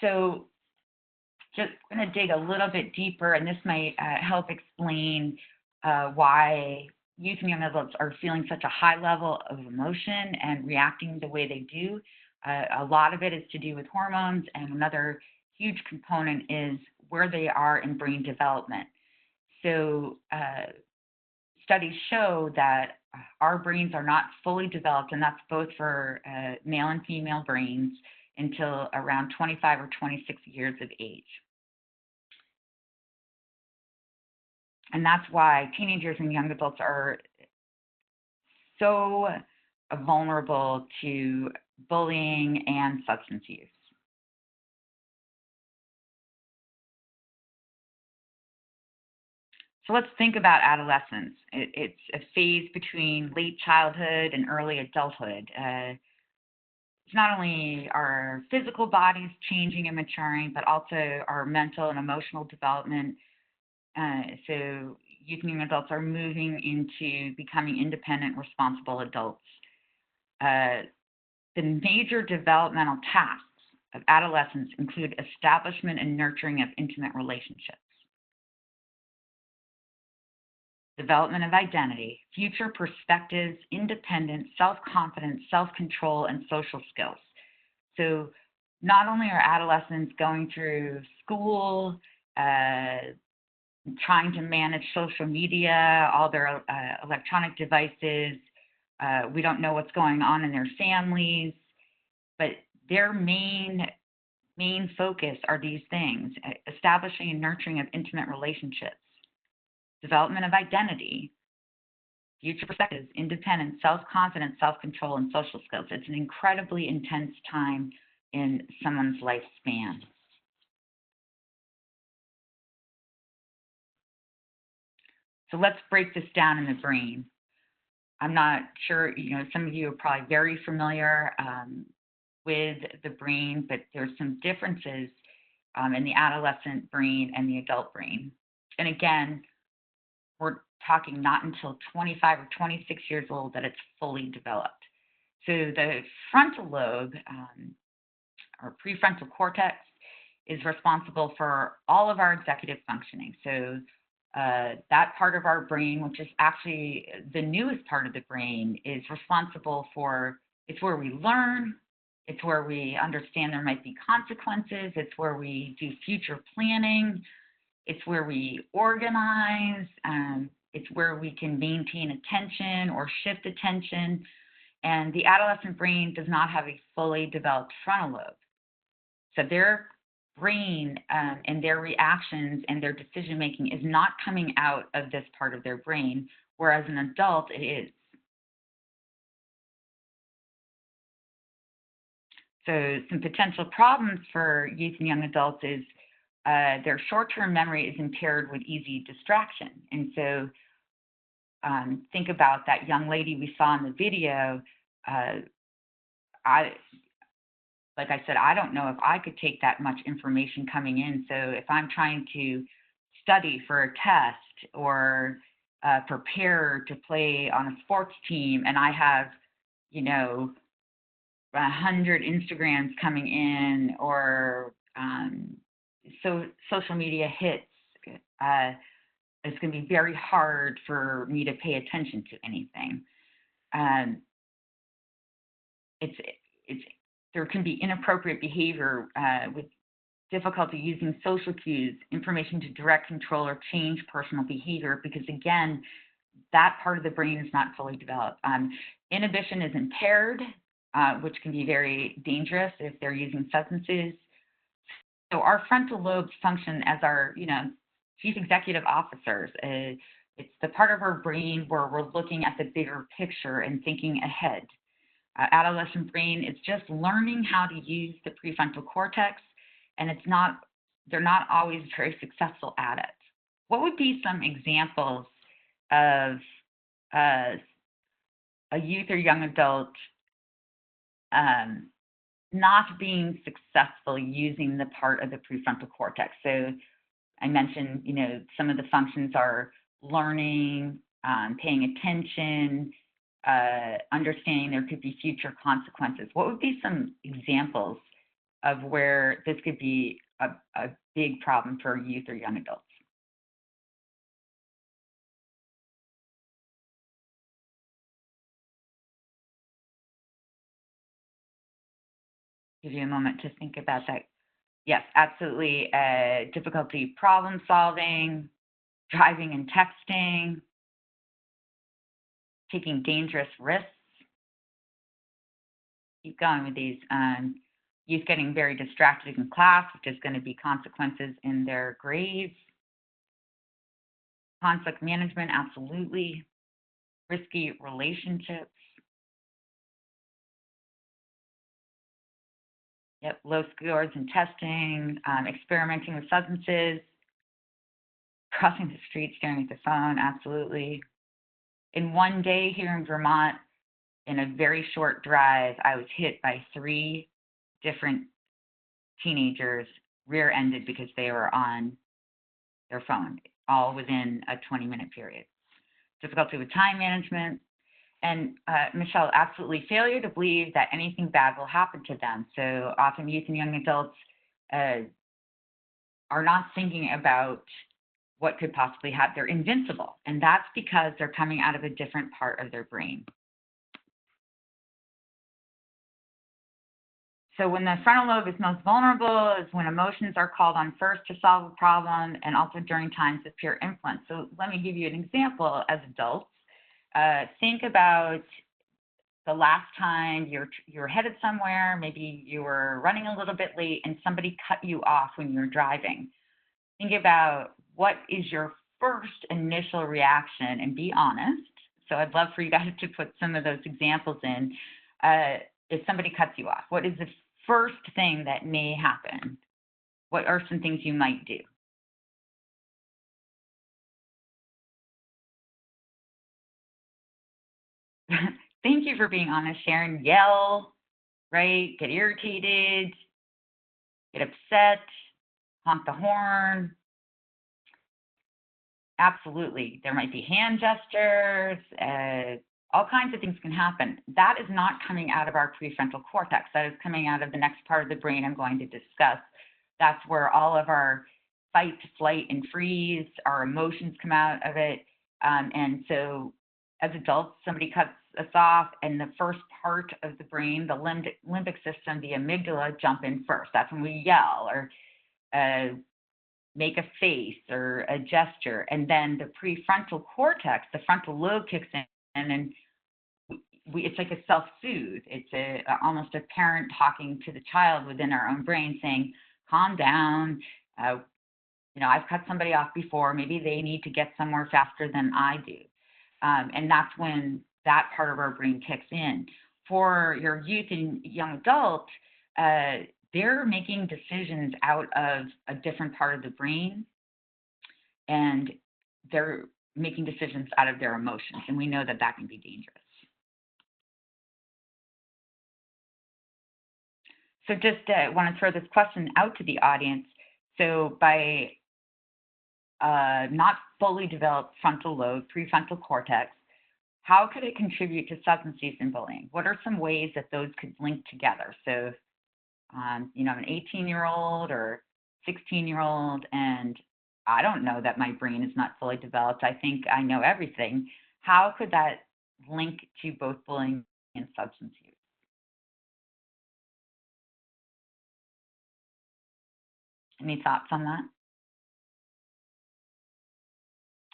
So just going to dig a little bit deeper, and this might help explain why youth and young adults are feeling such a high level of emotion and reacting the way they do. A lot of it is to do with hormones, and another huge component is where they are in brain development. So studies show that our brains are not fully developed, and that's both for male and female brains, until around 25 or 26 years of age. And that's why teenagers and young adults are so vulnerable to bullying and substance use. So let's think about adolescence. It's a phase between late childhood and early adulthood. It's not only our physical bodies changing and maturing, but also our mental and emotional development. So youth and young adults are moving into becoming independent, responsible adults. The major developmental tasks of adolescence include establishment and nurturing of intimate relationships, development of identity, future perspectives, independence, self-confidence, self-control, and social skills. So not only are adolescents going through school, trying to manage social media, all their electronic devices, we don't know what's going on in their families, but their main focus are these things: establishing and nurturing of intimate relationships, development of identity, future perspectives, independence, self-confidence, self-control, and social skills. It's an incredibly intense time in someone's lifespan. So let's break this down in the brain. I'm not sure, some of you are probably very familiar with the brain, but there's some differences in the adolescent brain and the adult brain. And again, we're talking not until 25 or 26 years old that it's fully developed. So the frontal lobe, or prefrontal cortex, is responsible for all of our executive functioning. So that part of our brain, which is actually the newest part of the brain, is responsible for, it's where we learn, it's where we understand there might be consequences, it's where we do future planning, it's where we organize, it's where we can maintain attention or shift attention. And the adolescent brain does not have a fully developed frontal lobe. So their brain and their reactions and their decision making is not coming out of this part of their brain, whereas an adult it is. So some potential problems for youth and young adults is their short-term memory is impaired with easy distraction. And so think about that young lady we saw in the video. Like I said, I don't know if I could take that much information coming in. So if I'm trying to study for a test or prepare to play on a sports team, and I have, 100 Instagrams coming in, or so social media hits, it's going to be very hard for me to pay attention to anything. There can be inappropriate behavior with difficulty using social cues, information to direct, control, or change personal behavior, because again, that part of the brain is not fully developed. Inhibition is impaired, which can be very dangerous if they're using substances. So our frontal lobes function as our, chief executive officers. It's the part of our brain where we're looking at the bigger picture and thinking ahead. Adolescent brain is just learning how to use the prefrontal cortex, and they're not always very successful at it. What would be some examples of a youth or young adult not being successful using the part of the prefrontal cortex? So I mentioned, some of the functions are learning, paying attention, understanding there could be future consequences. What would be some examples of where this could be a big problem for youth or young adults. Give you a moment to think about that. Yes, absolutely. Difficulty problem solving, driving and texting, taking dangerous risks. Keep going with these. Youth getting very distracted in class, which is going to be consequences in their grades. Conflict management, absolutely. Risky relationships. Yep, low scores in testing, experimenting with substances, crossing the street, staring at the phone, absolutely. In one day here in Vermont, in a very short drive, I was hit by 3 different teenagers, rear-ended because they were on their phone, all within a 20-minute period. Difficulty with time management. And Michelle, absolutely failure to believe that anything bad will happen to them. So often youth and young adults are not thinking about what could possibly happen. They're invincible. And that's because they're coming out of a different part of their brain. So when the frontal lobe is most vulnerable is when emotions are called on first to solve a problem, and also during times of peer influence. So let me give you an example as adults. Think about the last time you're headed somewhere, maybe you were running a little bit late and somebody cut you off when you were driving. Think about what is your first initial reaction and be honest. So I'd love for you guys to put some of those examples in. If somebody cuts you off, what is the first thing that may happen? What are some things you might do? Thank you for being honest, Sharon. Yell, right? Get irritated, get upset, honk the horn. Absolutely. There might be hand gestures, all kinds of things can happen. That is not coming out of our prefrontal cortex. That is coming out of the next part of the brain I'm going to discuss. That's where all of our fight, flight, and freeze, our emotions come out of it. And so as adults, somebody cuts us off, and the first part of the brain, the limbic system, the amygdala, jump in first. That's when we yell or make a face or a gesture. And then the prefrontal cortex, the frontal lobe kicks in, and it's like a self-soothe. It's almost a parent talking to the child within our own brain saying, calm down. I've cut somebody off before. Maybe they need to get somewhere faster than I do. And that's when that part of our brain kicks in. For your youth and young adult, they're making decisions out of a different part of the brain, and they're making decisions out of their emotions. And we know that that can be dangerous. So just want to throw this question out to the audience. So by not fully developed frontal lobe, prefrontal cortex, how could it contribute to substance use and bullying? What are some ways that those could link together? So, an 18-year-old or 16-year-old, and I don't know that my brain is not fully developed. I think I know everything. How could that link to both bullying and substance use? Any thoughts on that?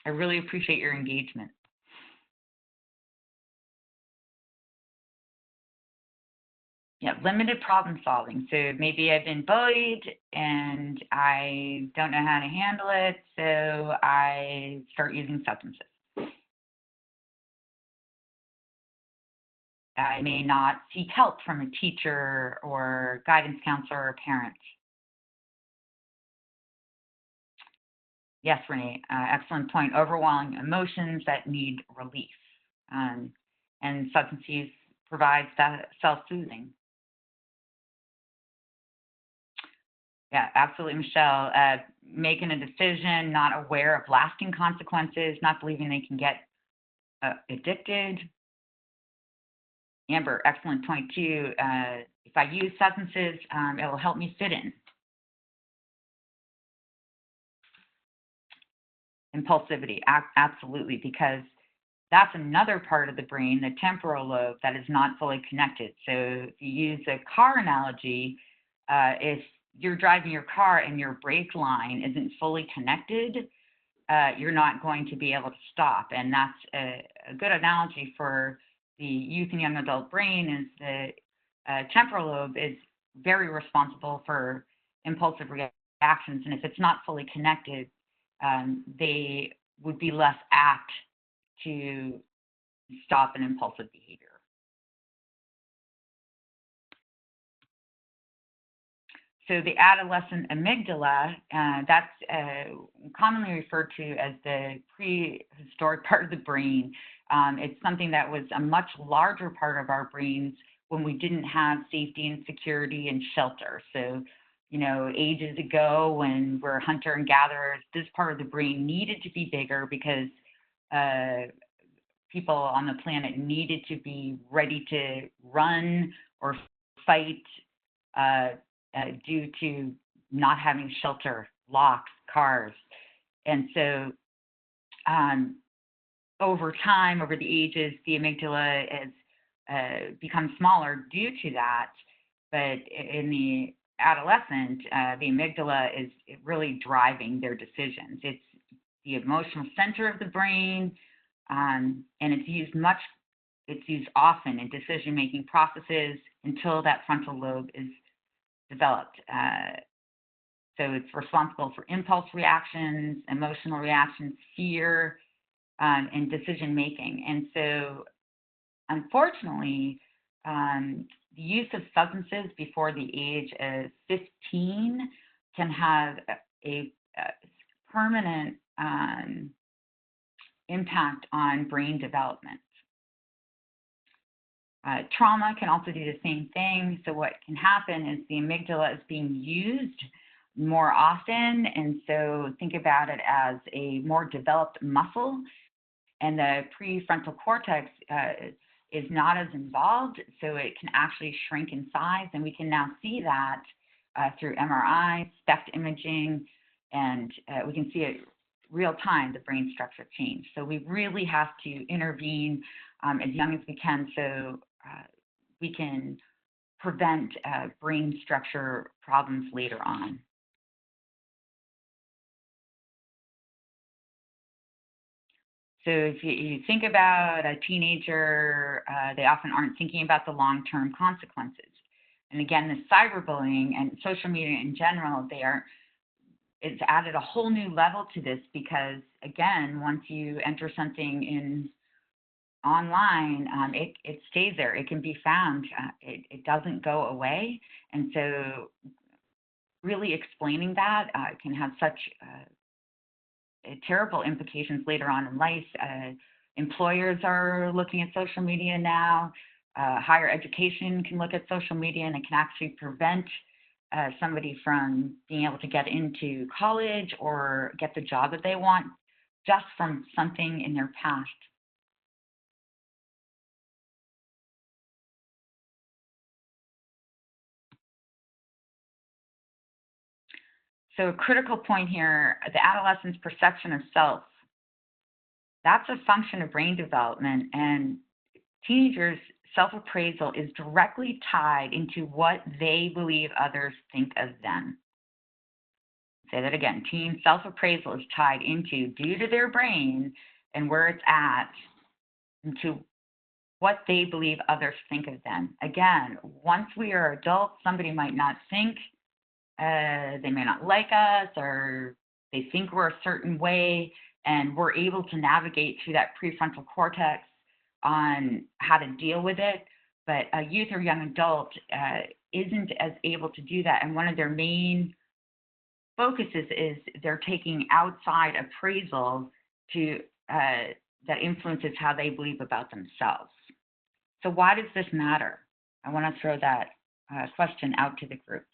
I really appreciate your engagement. Yeah, limited problem solving. So maybe I've been bullied and I don't know how to handle it, so I start using substances. I may not seek help from a teacher or guidance counselor or parent. Yes, Renee, excellent point. Overwhelming emotions that need relief. And substance use provides that self-soothing. Yeah, absolutely, Michelle. Making a decision, not aware of lasting consequences, not believing they can get addicted. Amber, excellent point too. if I use substances, it will help me fit in. Impulsivity, absolutely, because that's another part of the brain, the temporal lobe, that is not fully connected. So if you use a car analogy, if you're driving your car and your brake line isn't fully connected, you're not going to be able to stop. And that's a good analogy for the youth and young adult brain, is the temporal lobe is very responsible for impulsive reactions. And if it's not fully connected, they would be less apt to stop an impulsive behavior. So the adolescent amygdala, that's commonly referred to as the prehistoric part of the brain. It's something that was a much larger part of our brains when we didn't have safety and security and shelter. So, you know, ages ago when we're hunter and gatherers, this part of the brain needed to be bigger because people on the planet needed to be ready to run or fight due to not having shelter, locks, cars. And so over time, over the ages, the amygdala has become smaller due to that. But in the adolescent, the amygdala is really driving their decisions. It's the emotional center of the brain, and it's used often in decision-making processes until that frontal lobe is developed. So it's responsible for impulse reactions, emotional reactions, fear, and decision-making. And so, unfortunately, the use of substances before the age of 15 can have a permanent impact on brain development. Trauma can also do the same thing. So what can happen is the amygdala is being used more often, and so think about it as a more developed muscle, and the prefrontal cortex is not as involved, so it can actually shrink in size, and we can now see that through MRI, SPECT imaging, and we can see it real time, the brain structure change. So we really have to intervene as young as we can, so we can prevent brain structure problems later on. So if you think about a teenager, they often aren't thinking about the long-term consequences. And again, the cyberbullying and social media in general, it's added a whole new level to this because, again, once you enter something in online, it stays there. It can be found. It doesn't go away. And so really explaining that can have such terrible implications later on in life. Employers are looking at social media now. Higher education can look at social media, and it can actually prevent somebody from being able to get into college or get the job that they want just from something in their past. So a critical point here, the adolescent's perception of self, that's a function of brain development, and teenagers' self-appraisal is directly tied into what they believe others think of them. Say that again, teen self-appraisal is tied into, due to their brain and where it's at, into what they believe others think of them. Again, once we are adults, somebody might not think, they may not like us, or they think we're a certain way, and we're able to navigate through that prefrontal cortex on how to deal with it. But a youth or young adult isn't as able to do that, and one of their main focuses is they're taking outside appraisal to that influences how they believe about themselves. So why does this matter? I want to throw that question out to the group.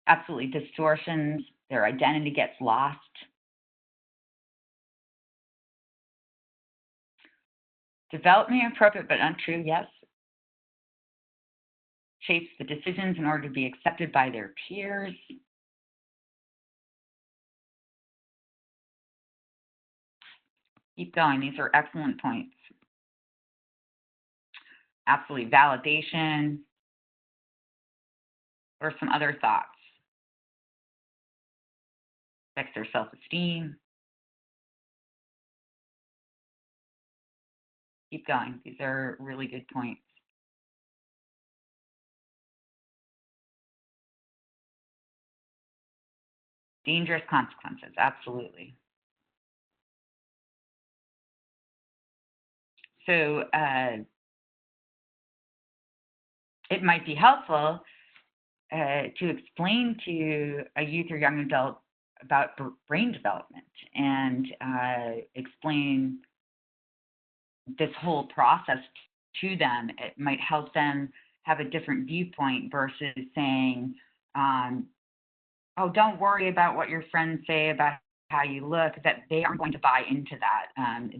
absolutely distortions. Their identity gets lost. Development appropriate but untrue, yes. Shapes the decisions in order to be accepted by their peers. Keep going. These are excellent points. Absolutely validation. Or some other thoughts. Affects their self-esteem. Keep going. These are really good points. Dangerous consequences, absolutely. So it might be helpful to explain to a youth or young adult about brain development and explain this whole process to them. It might help them have a different viewpoint versus saying, oh, don't worry about what your friends say about how you look, that they aren't going to buy into that.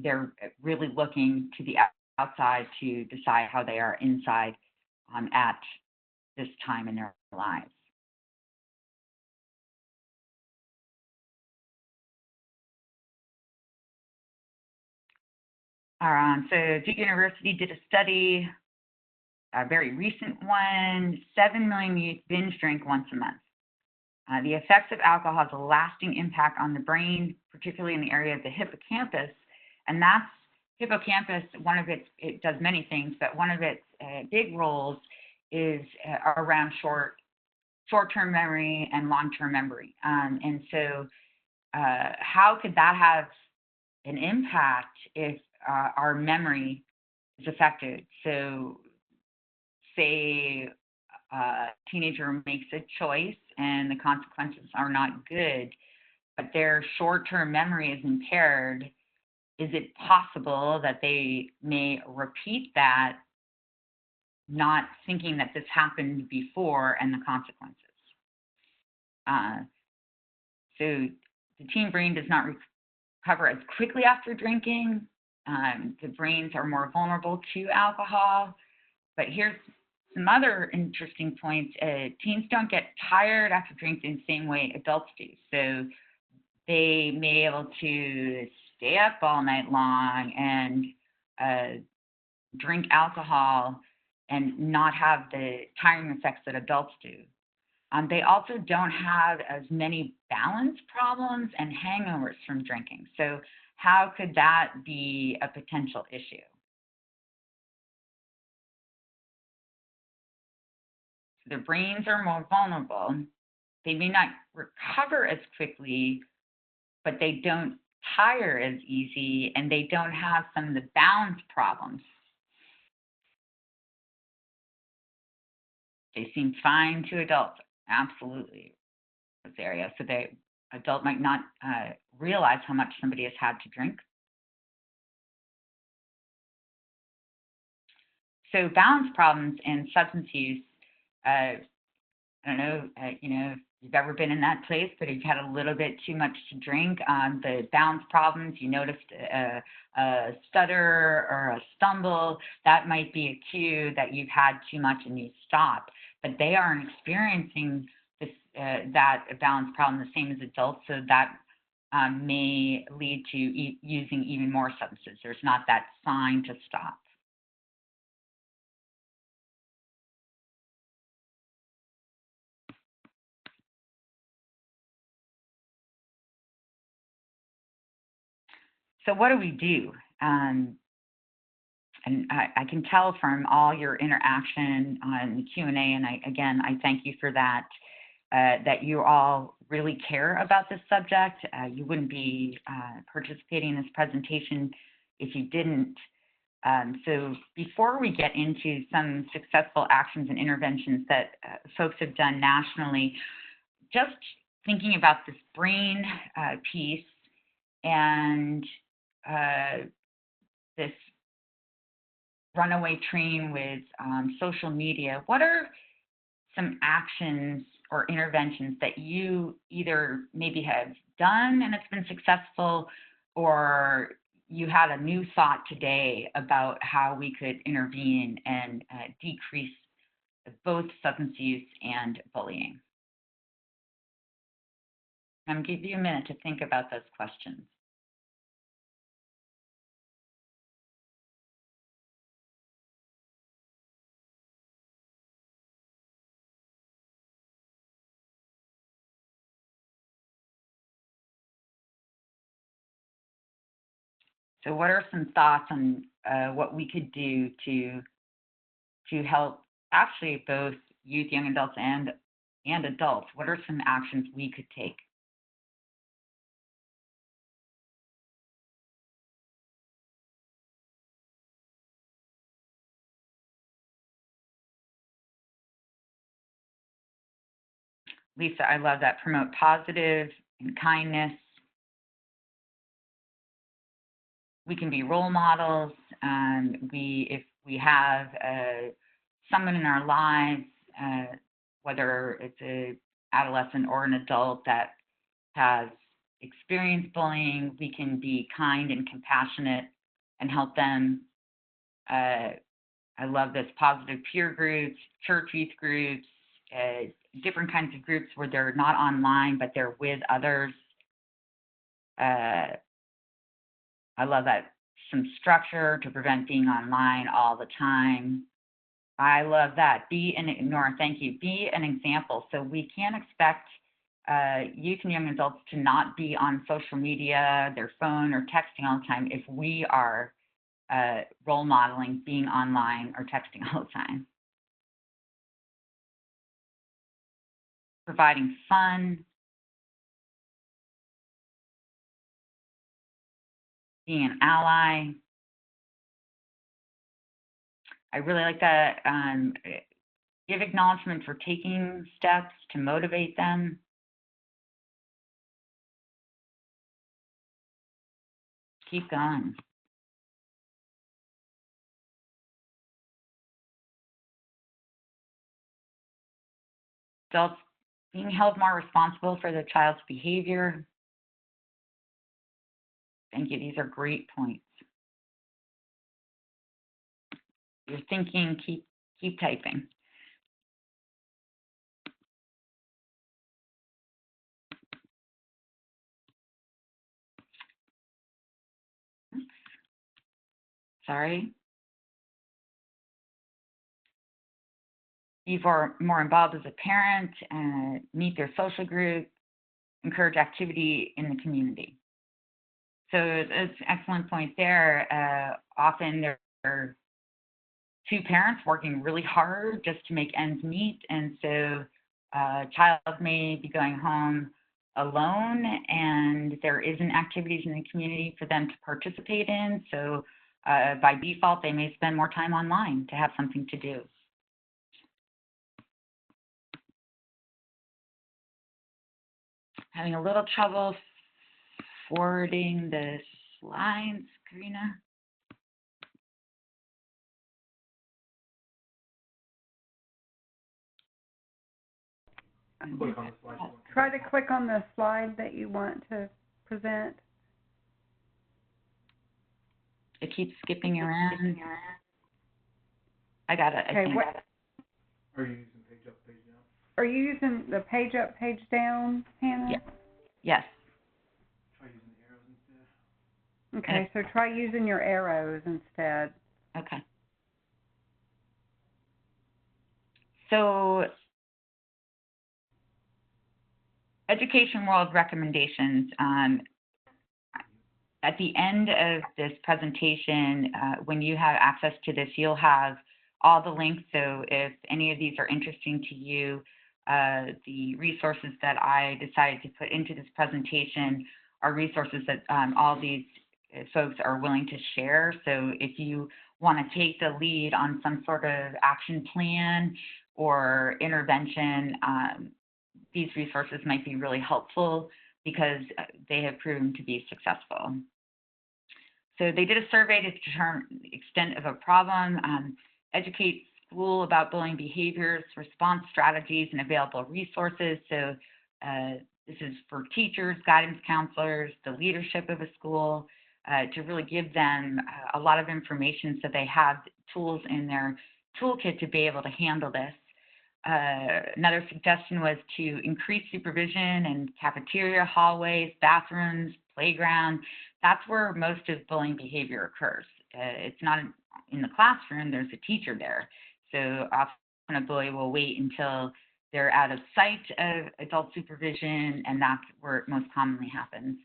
They're really looking to the outside to decide how they are inside at this time in their lives. So Duke University did a study, a very recent one, 7 million youth binge drink once a month. The effects of alcohol has a lasting impact on the brain, particularly in the area of the hippocampus. And that's hippocampus, it does many things, but one of its big roles is around short-term memory and long-term memory. And so how could that have an impact if our memory is affected? So say a teenager makes a choice and the consequences are not good, but their short-term memory is impaired, is it possible that they may repeat that, not thinking that this happened before and the consequences? So the teen brain does not recover as quickly after drinking. The brains are more vulnerable to alcohol. But here's some other interesting points. Teens don't get tired after drinking the same way adults do. So they may be able to stay up all night long and drink alcohol and not have the tiring effects that adults do. They also don't have as many balance problems and hangovers from drinking. So how could that be a potential issue? Their brains are more vulnerable. They may not recover as quickly, but they don't tire as easy, and they don't have some of the balance problems. They seem fine to adults, absolutely, this area. So the adult might not realize how much somebody has had to drink. So balance problems and substance use, I don't know, if you've ever been in that place, but if you've had a little bit too much to drink, the balance problems, you noticed a stutter or a stumble, that might be a cue that you've had too much and you stop. But they aren't experiencing this, that balance problem the same as adults, so that may lead to using even more substances. There's not that sign to stop. So what do we do? And I can tell from all your interaction on the Q&A, and I thank you for that, that you all really care about this subject. You wouldn't be participating in this presentation if you didn't. So before we get into some successful actions and interventions that folks have done nationally, just thinking about this brain piece and this runaway train with social media, what are some actions or interventions that you either maybe have done and it's been successful, or you had a new thought today about how we could intervene and decrease both substance use and bullying. I'm going to give you a minute to think about those questions. So what are some thoughts on what we could do to help actually both youth, young adults, and adults? What are some actions we could take? Lisa, I love that. Promote positive and kindness. We can be role models. If we have someone in our lives, whether it's an adolescent or an adult that has experienced bullying, we can be kind and compassionate and help them. I love this. Positive peer groups, church youth groups, different kinds of groups where they're not online, but they're with others. I love that. Some structure to prevent being online all the time. I love that. Nora, thank you. Be an example. So we can't expect youth and young adults to not be on social media, their phone, or texting all the time if we are role modeling being online or texting all the time. Providing fun, being an ally. I really like that. Give acknowledgement for taking steps to motivate them. Keep going. Adults being held more responsible for the child's behavior. Thank you. These are great points. You're thinking, keep typing. Sorry. Be more involved as a parent, meet their social group, encourage activity in the community. So it's an excellent point there. Often there are two parents working really hard just to make ends meet, and so a child may be going home alone, and there isn't activities in the community for them to participate in. So by default, they may spend more time online to have something to do. Having a little trouble forwarding the slides, Karina. Try to click on the slide that you want to present. It keeps skipping around. I got it. Okay, what? Are you using page up, page down? Are you using the page up, page down, Hannah? Yeah. Yes. Try using the arrows instead. Okay, so try using your arrows instead. Okay. So, Education World recommendations. At the end of this presentation, when you have access to this, you'll have all the links. So if any of these are interesting to you, the resources that I decided to put into this presentation are resources that all these folks are willing to share. So if you want to take the lead on some sort of action plan or intervention, these resources might be really helpful because they have proven to be successful. So they did a survey to determine the extent of a problem. Educate school about bullying behaviors, response strategies, and available resources. So this is for teachers, guidance counselors, the leadership of a school, to really give them a lot of information so they have tools in their toolkit to be able to handle this. Another suggestion was to increase supervision in cafeteria, hallways, bathrooms, playground. That's where most of bullying behavior occurs. It's not in the classroom, there's a teacher there. So often a bully will wait until they're out of sight of adult supervision, and that's where it most commonly happens.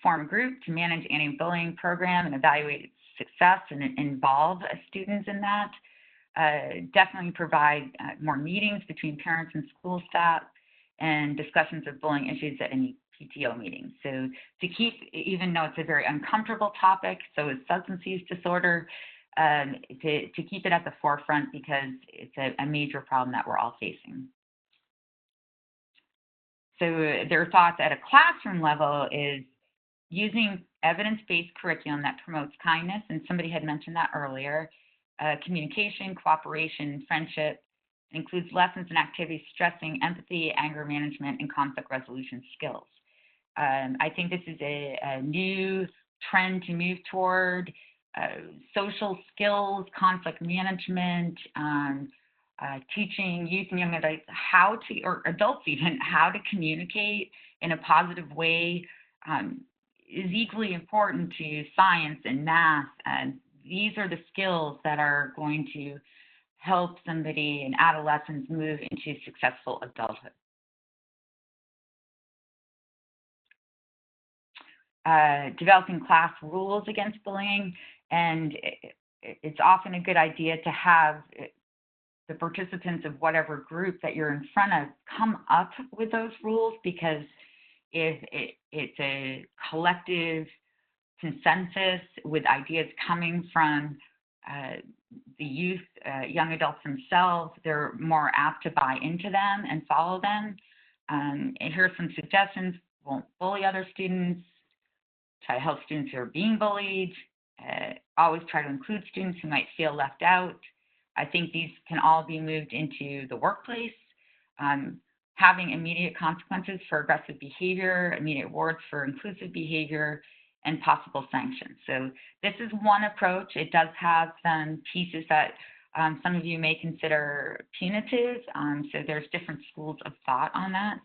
Form a group to manage anti-bullying program and evaluate its success and involve students in that. Definitely provide more meetings between parents and school staff and discussions of bullying issues at any PTO meetings. So to keep, even though it's a very uncomfortable topic, so is substance use disorder, to keep it at the forefront because it's a major problem that we're all facing. So their thoughts at a classroom level is using evidence-based curriculum that promotes kindness, and somebody had mentioned that earlier, communication, cooperation, friendship, includes lessons and activities stressing empathy, anger management, and conflict resolution skills. I think this is a new trend to move toward social skills, conflict management, teaching youth and young adults how to, or adults even, how to communicate in a positive way is equally important to science and math. And these are the skills that are going to help somebody in adolescence move into successful adulthood. Developing class rules against bullying, and it's often a good idea to have the participants of whatever group that you're in front of come up with those rules, because if it's a collective consensus with ideas coming from the youth, young adults themselves, they're more apt to buy into them and follow them. And here are some suggestions. Won't bully other students. Try to help students who are being bullied. Always try to include students who might feel left out. I think these can all be moved into the workplace. Having immediate consequences for aggressive behavior, immediate rewards for inclusive behavior, and possible sanctions. So this is one approach. It does have some pieces that some of you may consider punitive. So there's different schools of thought on that.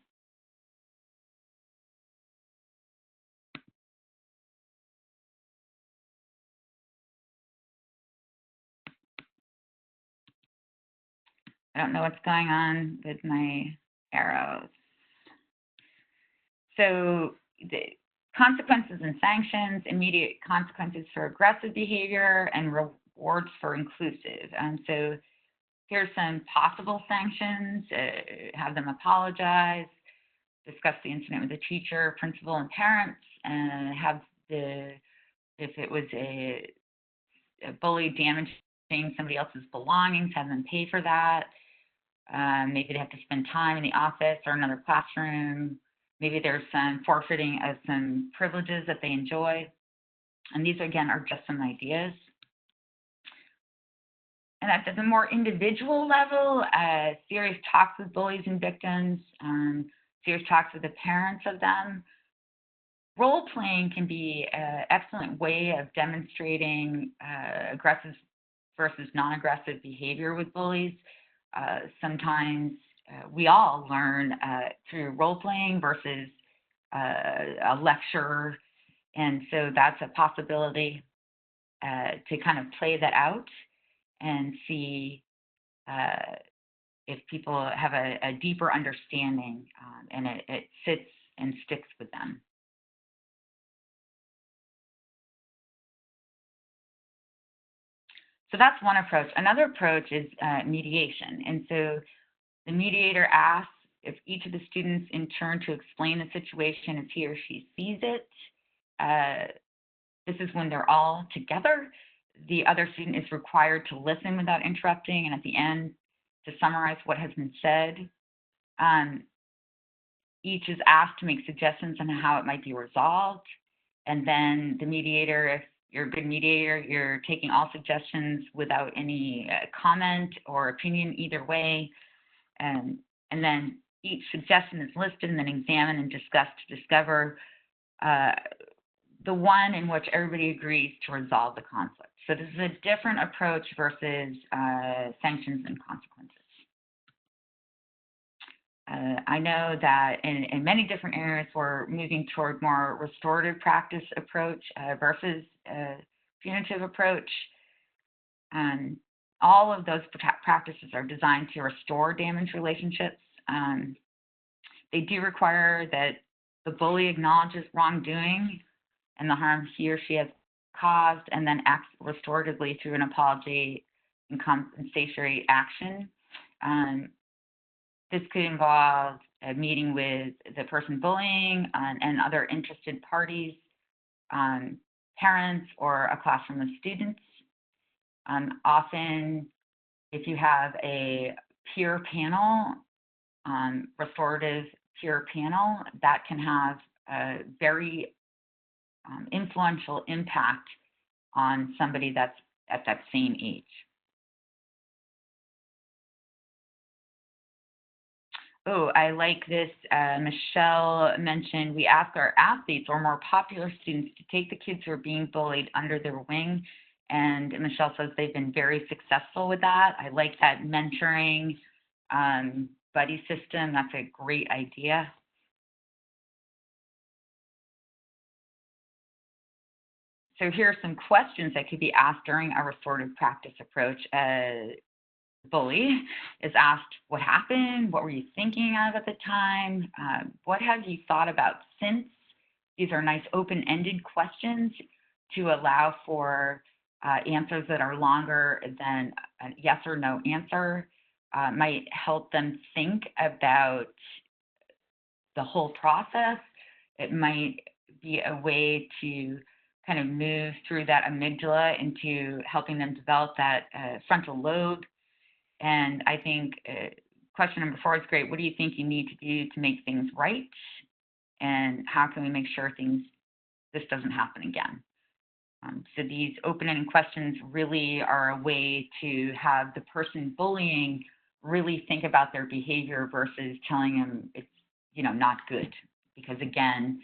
I don't know what's going on with my arrows. So the consequences and sanctions, immediate consequences for aggressive behavior, and rewards for inclusive. So here's some possible sanctions. Have them apologize, discuss the incident with the teacher, principal, and parents, and have if it was a bully damaging somebody else's belongings, have them pay for that. Maybe they have to spend time in the office or another classroom. Maybe there's some forfeiting of some privileges that they enjoy. And these, again, are just some ideas. And at the more individual level, serious talks with bullies and victims, serious talks with the parents of them. Role-playing can be an excellent way of demonstrating aggressive versus non-aggressive behavior with bullies. Sometimes we all learn through role-playing versus a lecture, and so that's a possibility to kind of play that out and see if people have a deeper understanding, and it sits and sticks with them. So that's one approach. Another approach is mediation. And so the mediator asks if each of the students in turn to explain the situation as he or she sees it. This is when they're all together. The other student is required to listen without interrupting, and at the end to summarize what has been said. Each is asked to make suggestions on how it might be resolved. And then the mediator, if you're a good mediator. You're taking all suggestions without any comment or opinion either way. And then each suggestion is listed and then examined and discussed to discover the one in which everybody agrees to resolve the conflict. So this is a different approach versus sanctions and consequences. I know that in many different areas, we're moving toward more restorative practice approach versus punitive approach. All of those practices are designed to restore damaged relationships. They do require that the bully acknowledges wrongdoing and the harm he or she has caused, and then acts restoratively through an apology and compensatory action. This could involve a meeting with the person bullying and other interested parties, parents, or a classroom of students. Often, if you have a peer panel, restorative peer panel, that can have a very influential impact on somebody that's at that same age. Oh, I like this. Michelle mentioned we ask our athletes or more popular students to take the kids who are being bullied under their wing. And Michelle says they've been very successful with that. I like that mentoring buddy system. That's a great idea. So here are some questions that could be asked during a restorative practice approach. Bully is asked, what happened? What were you thinking of at the time? What have you thought about since? These are nice open-ended questions to allow for answers that are longer than a yes or no answer. Might help them think about the whole process. It might be a way to kind of move through that amygdala into helping them develop that frontal lobe. And I think question number 4 is great. What do you think you need to do to make things right? And how can we make sure this doesn't happen again? So these open-ended questions really are a way to have the person bullying really think about their behavior versus telling them it's not good. Because again,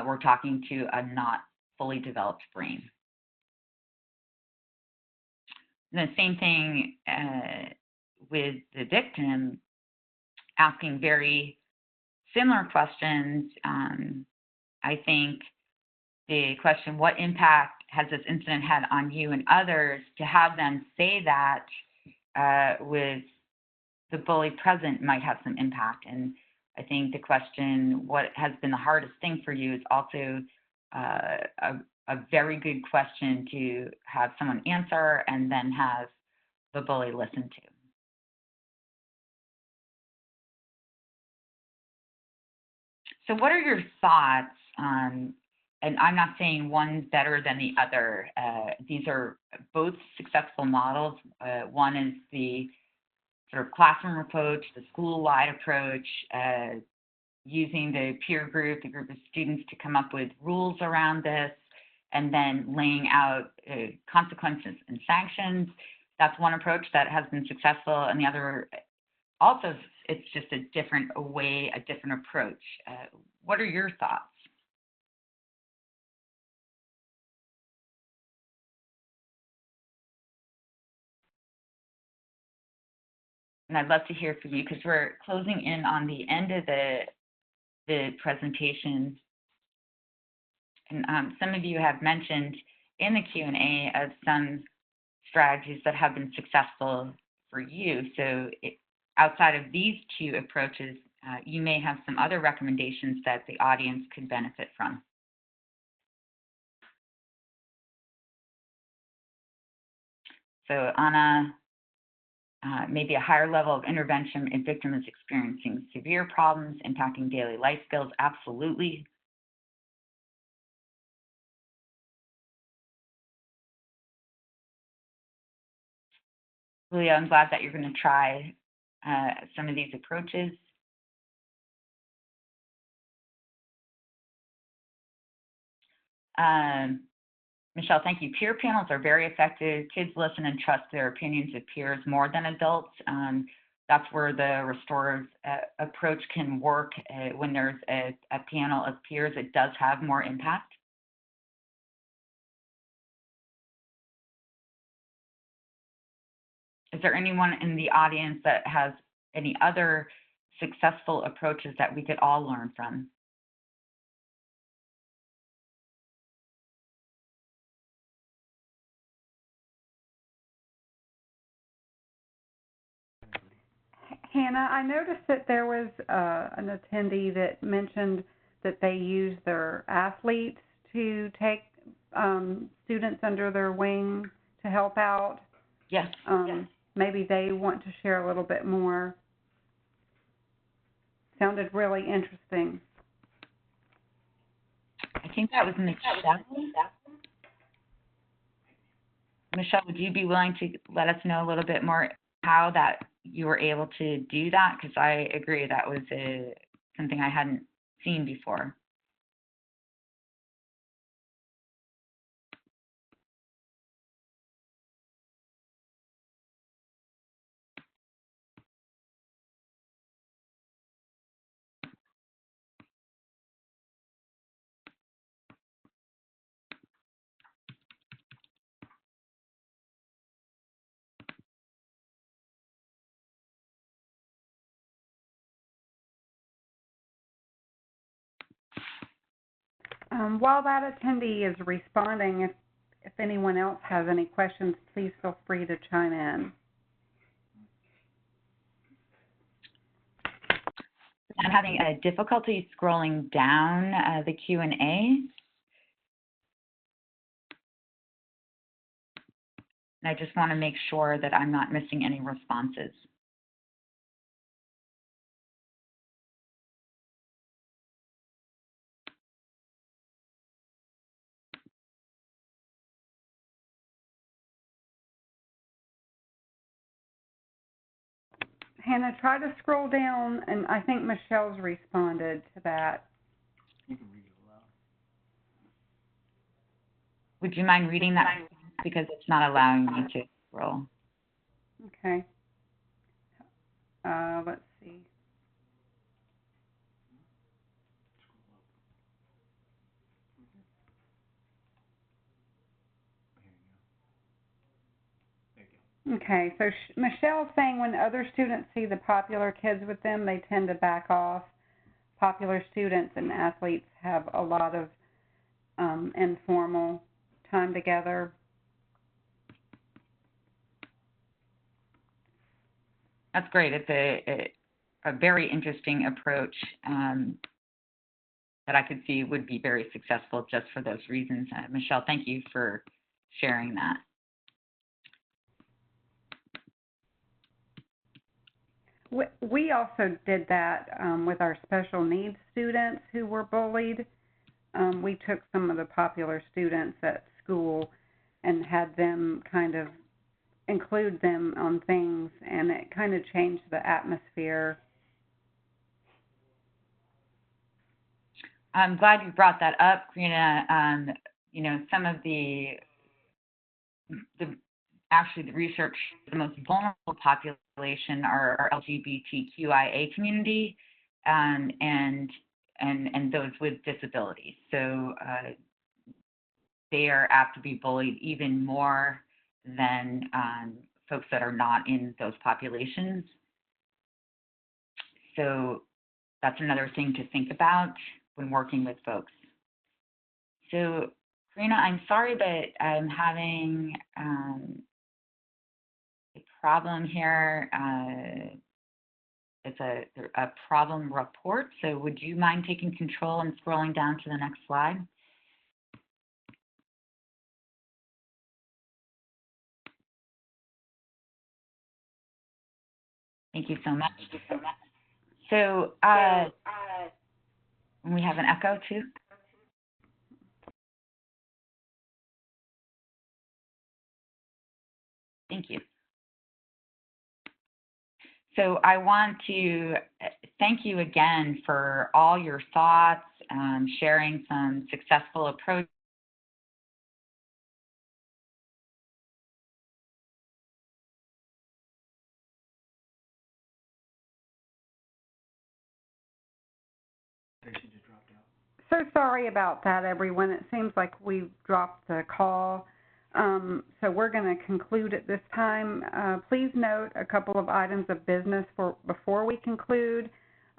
we're talking to a not fully developed brain. And the same thing with the victim, asking very similar questions. I think the question, what impact has this incident had on you and others, to have them say that with the bully present might have some impact. And I think the question, what has been the hardest thing for you, is also a very good question to have someone answer and then have the bully listen to. So what are your thoughts on, and I'm not saying one's better than the other. These are both successful models. One is the sort of classroom approach, the school-wide approach, using the peer group, the group of students to come up with rules around this, and then laying out consequences and sanctions. That's one approach that has been successful, and the other also, it's just a different way, a different approach. What are your thoughts? And I'd love to hear from you because we're closing in on the end of the presentation. And some of you have mentioned in the Q&A of some strategies that have been successful for you. So outside of these 2 approaches, you may have some other recommendations that the audience could benefit from. So Anna, maybe a higher level of intervention if victim is experiencing severe problems impacting daily life skills. Absolutely. Julia, I'm glad that you're going to try some of these approaches. Michelle, thank you. Peer panels are very effective. Kids listen and trust their opinions of peers more than adults. That's where the restorative approach can work. When there's a panel of peers, it does have more impact. Is there anyone in the audience that has any other successful approaches that we could all learn from? Hannah, I noticed that there was an attendee that mentioned that they use their athletes to take students under their wing to help out. Yes. Yes. Maybe they want to share a little bit more. Sounded really interesting. I think that was Michelle. Michelle, would you be willing to let us know a little bit more how that you were able to do that? Because I agree that was something I hadn't seen before. While that attendee is responding, if anyone else has any questions, please feel free to chime in. I'm having a difficulty scrolling down the Q&A. And I just want to make sure that I'm not missing any responses. Hannah, try to scroll down, and I think Michelle's responded to that. You can read it aloud. Would you mind reading that? Because it's not allowing me to scroll. Okay. Let's see. Okay, so Michelle's saying when other students see the popular kids with them, they tend to back off. Popular students and athletes have a lot of informal time together. That's great. It's a very interesting approach that I could see would be very successful just for those reasons. Michelle, thank you for sharing that. We also did that with our special needs students who were bullied. We took some of the popular students at school and had them kind of include them on things, and it kind of changed the atmosphere. I'm glad you brought that up, Karina. You know, some of the research, the most vulnerable population are LGBTQIA community and those with disabilities. So they are apt to be bullied even more than folks that are not in those populations. So that's another thing to think about when working with folks. So Karina, I'm sorry that I'm having a problem here. It's a problem report. So would you mind taking control and scrolling down to the next slide? Thank you so much. So we have an echo too. Thank you. So I want to thank you again for all your thoughts, sharing some successful approaches So sorry about that, everyone. It seems like we've dropped the call. So we're going to conclude at this time. Please note a couple of items of business before we conclude.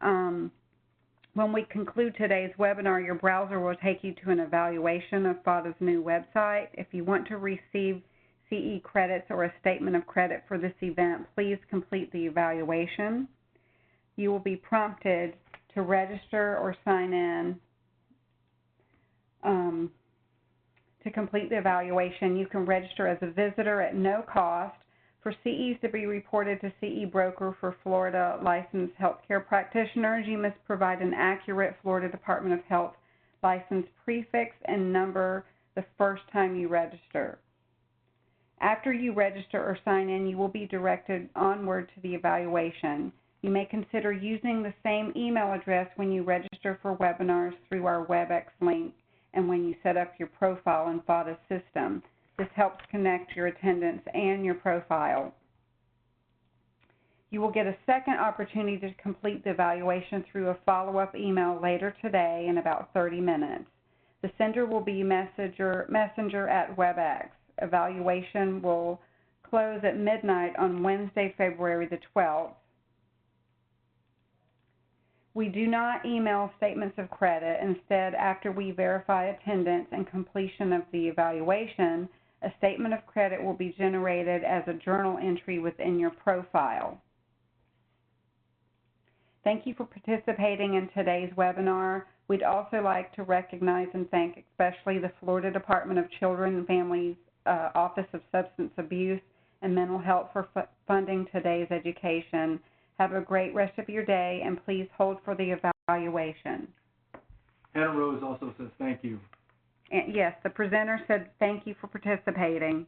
When we conclude today's webinar, your browser will take you to an evaluation of FADA's new website. If you want to receive CE credits or a statement of credit for this event, please complete the evaluation. You will be prompted to register or sign in. To complete the evaluation, you can register as a visitor at no cost. For CEs to be reported to CE broker for Florida licensed healthcare practitioners, you must provide an accurate Florida Department of Health license prefix and number the first time you register. After you register or sign in, you will be directed onward to the evaluation. You may consider using the same email address when you register for webinars through our WebEx link and when you set up your profile in FADA's system. This helps connect your attendance and your profile. You will get a second opportunity to complete the evaluation through a follow-up email later today in about 30 minutes. The sender will be Messenger at WebEx. Evaluation will close at midnight on Wednesday, February the 12th. We do not email statements of credit. Instead, after we verify attendance and completion of the evaluation, a statement of credit will be generated as a journal entry within your profile. Thank you for participating in today's webinar. We'd also like to recognize and thank especially the Florida Department of Children and Families Office of Substance Abuse and Mental Health for funding today's education. Have a great rest of your day, and please hold for the evaluation. Hannah Rose also says thank you. And yes, the presenter said thank you for participating.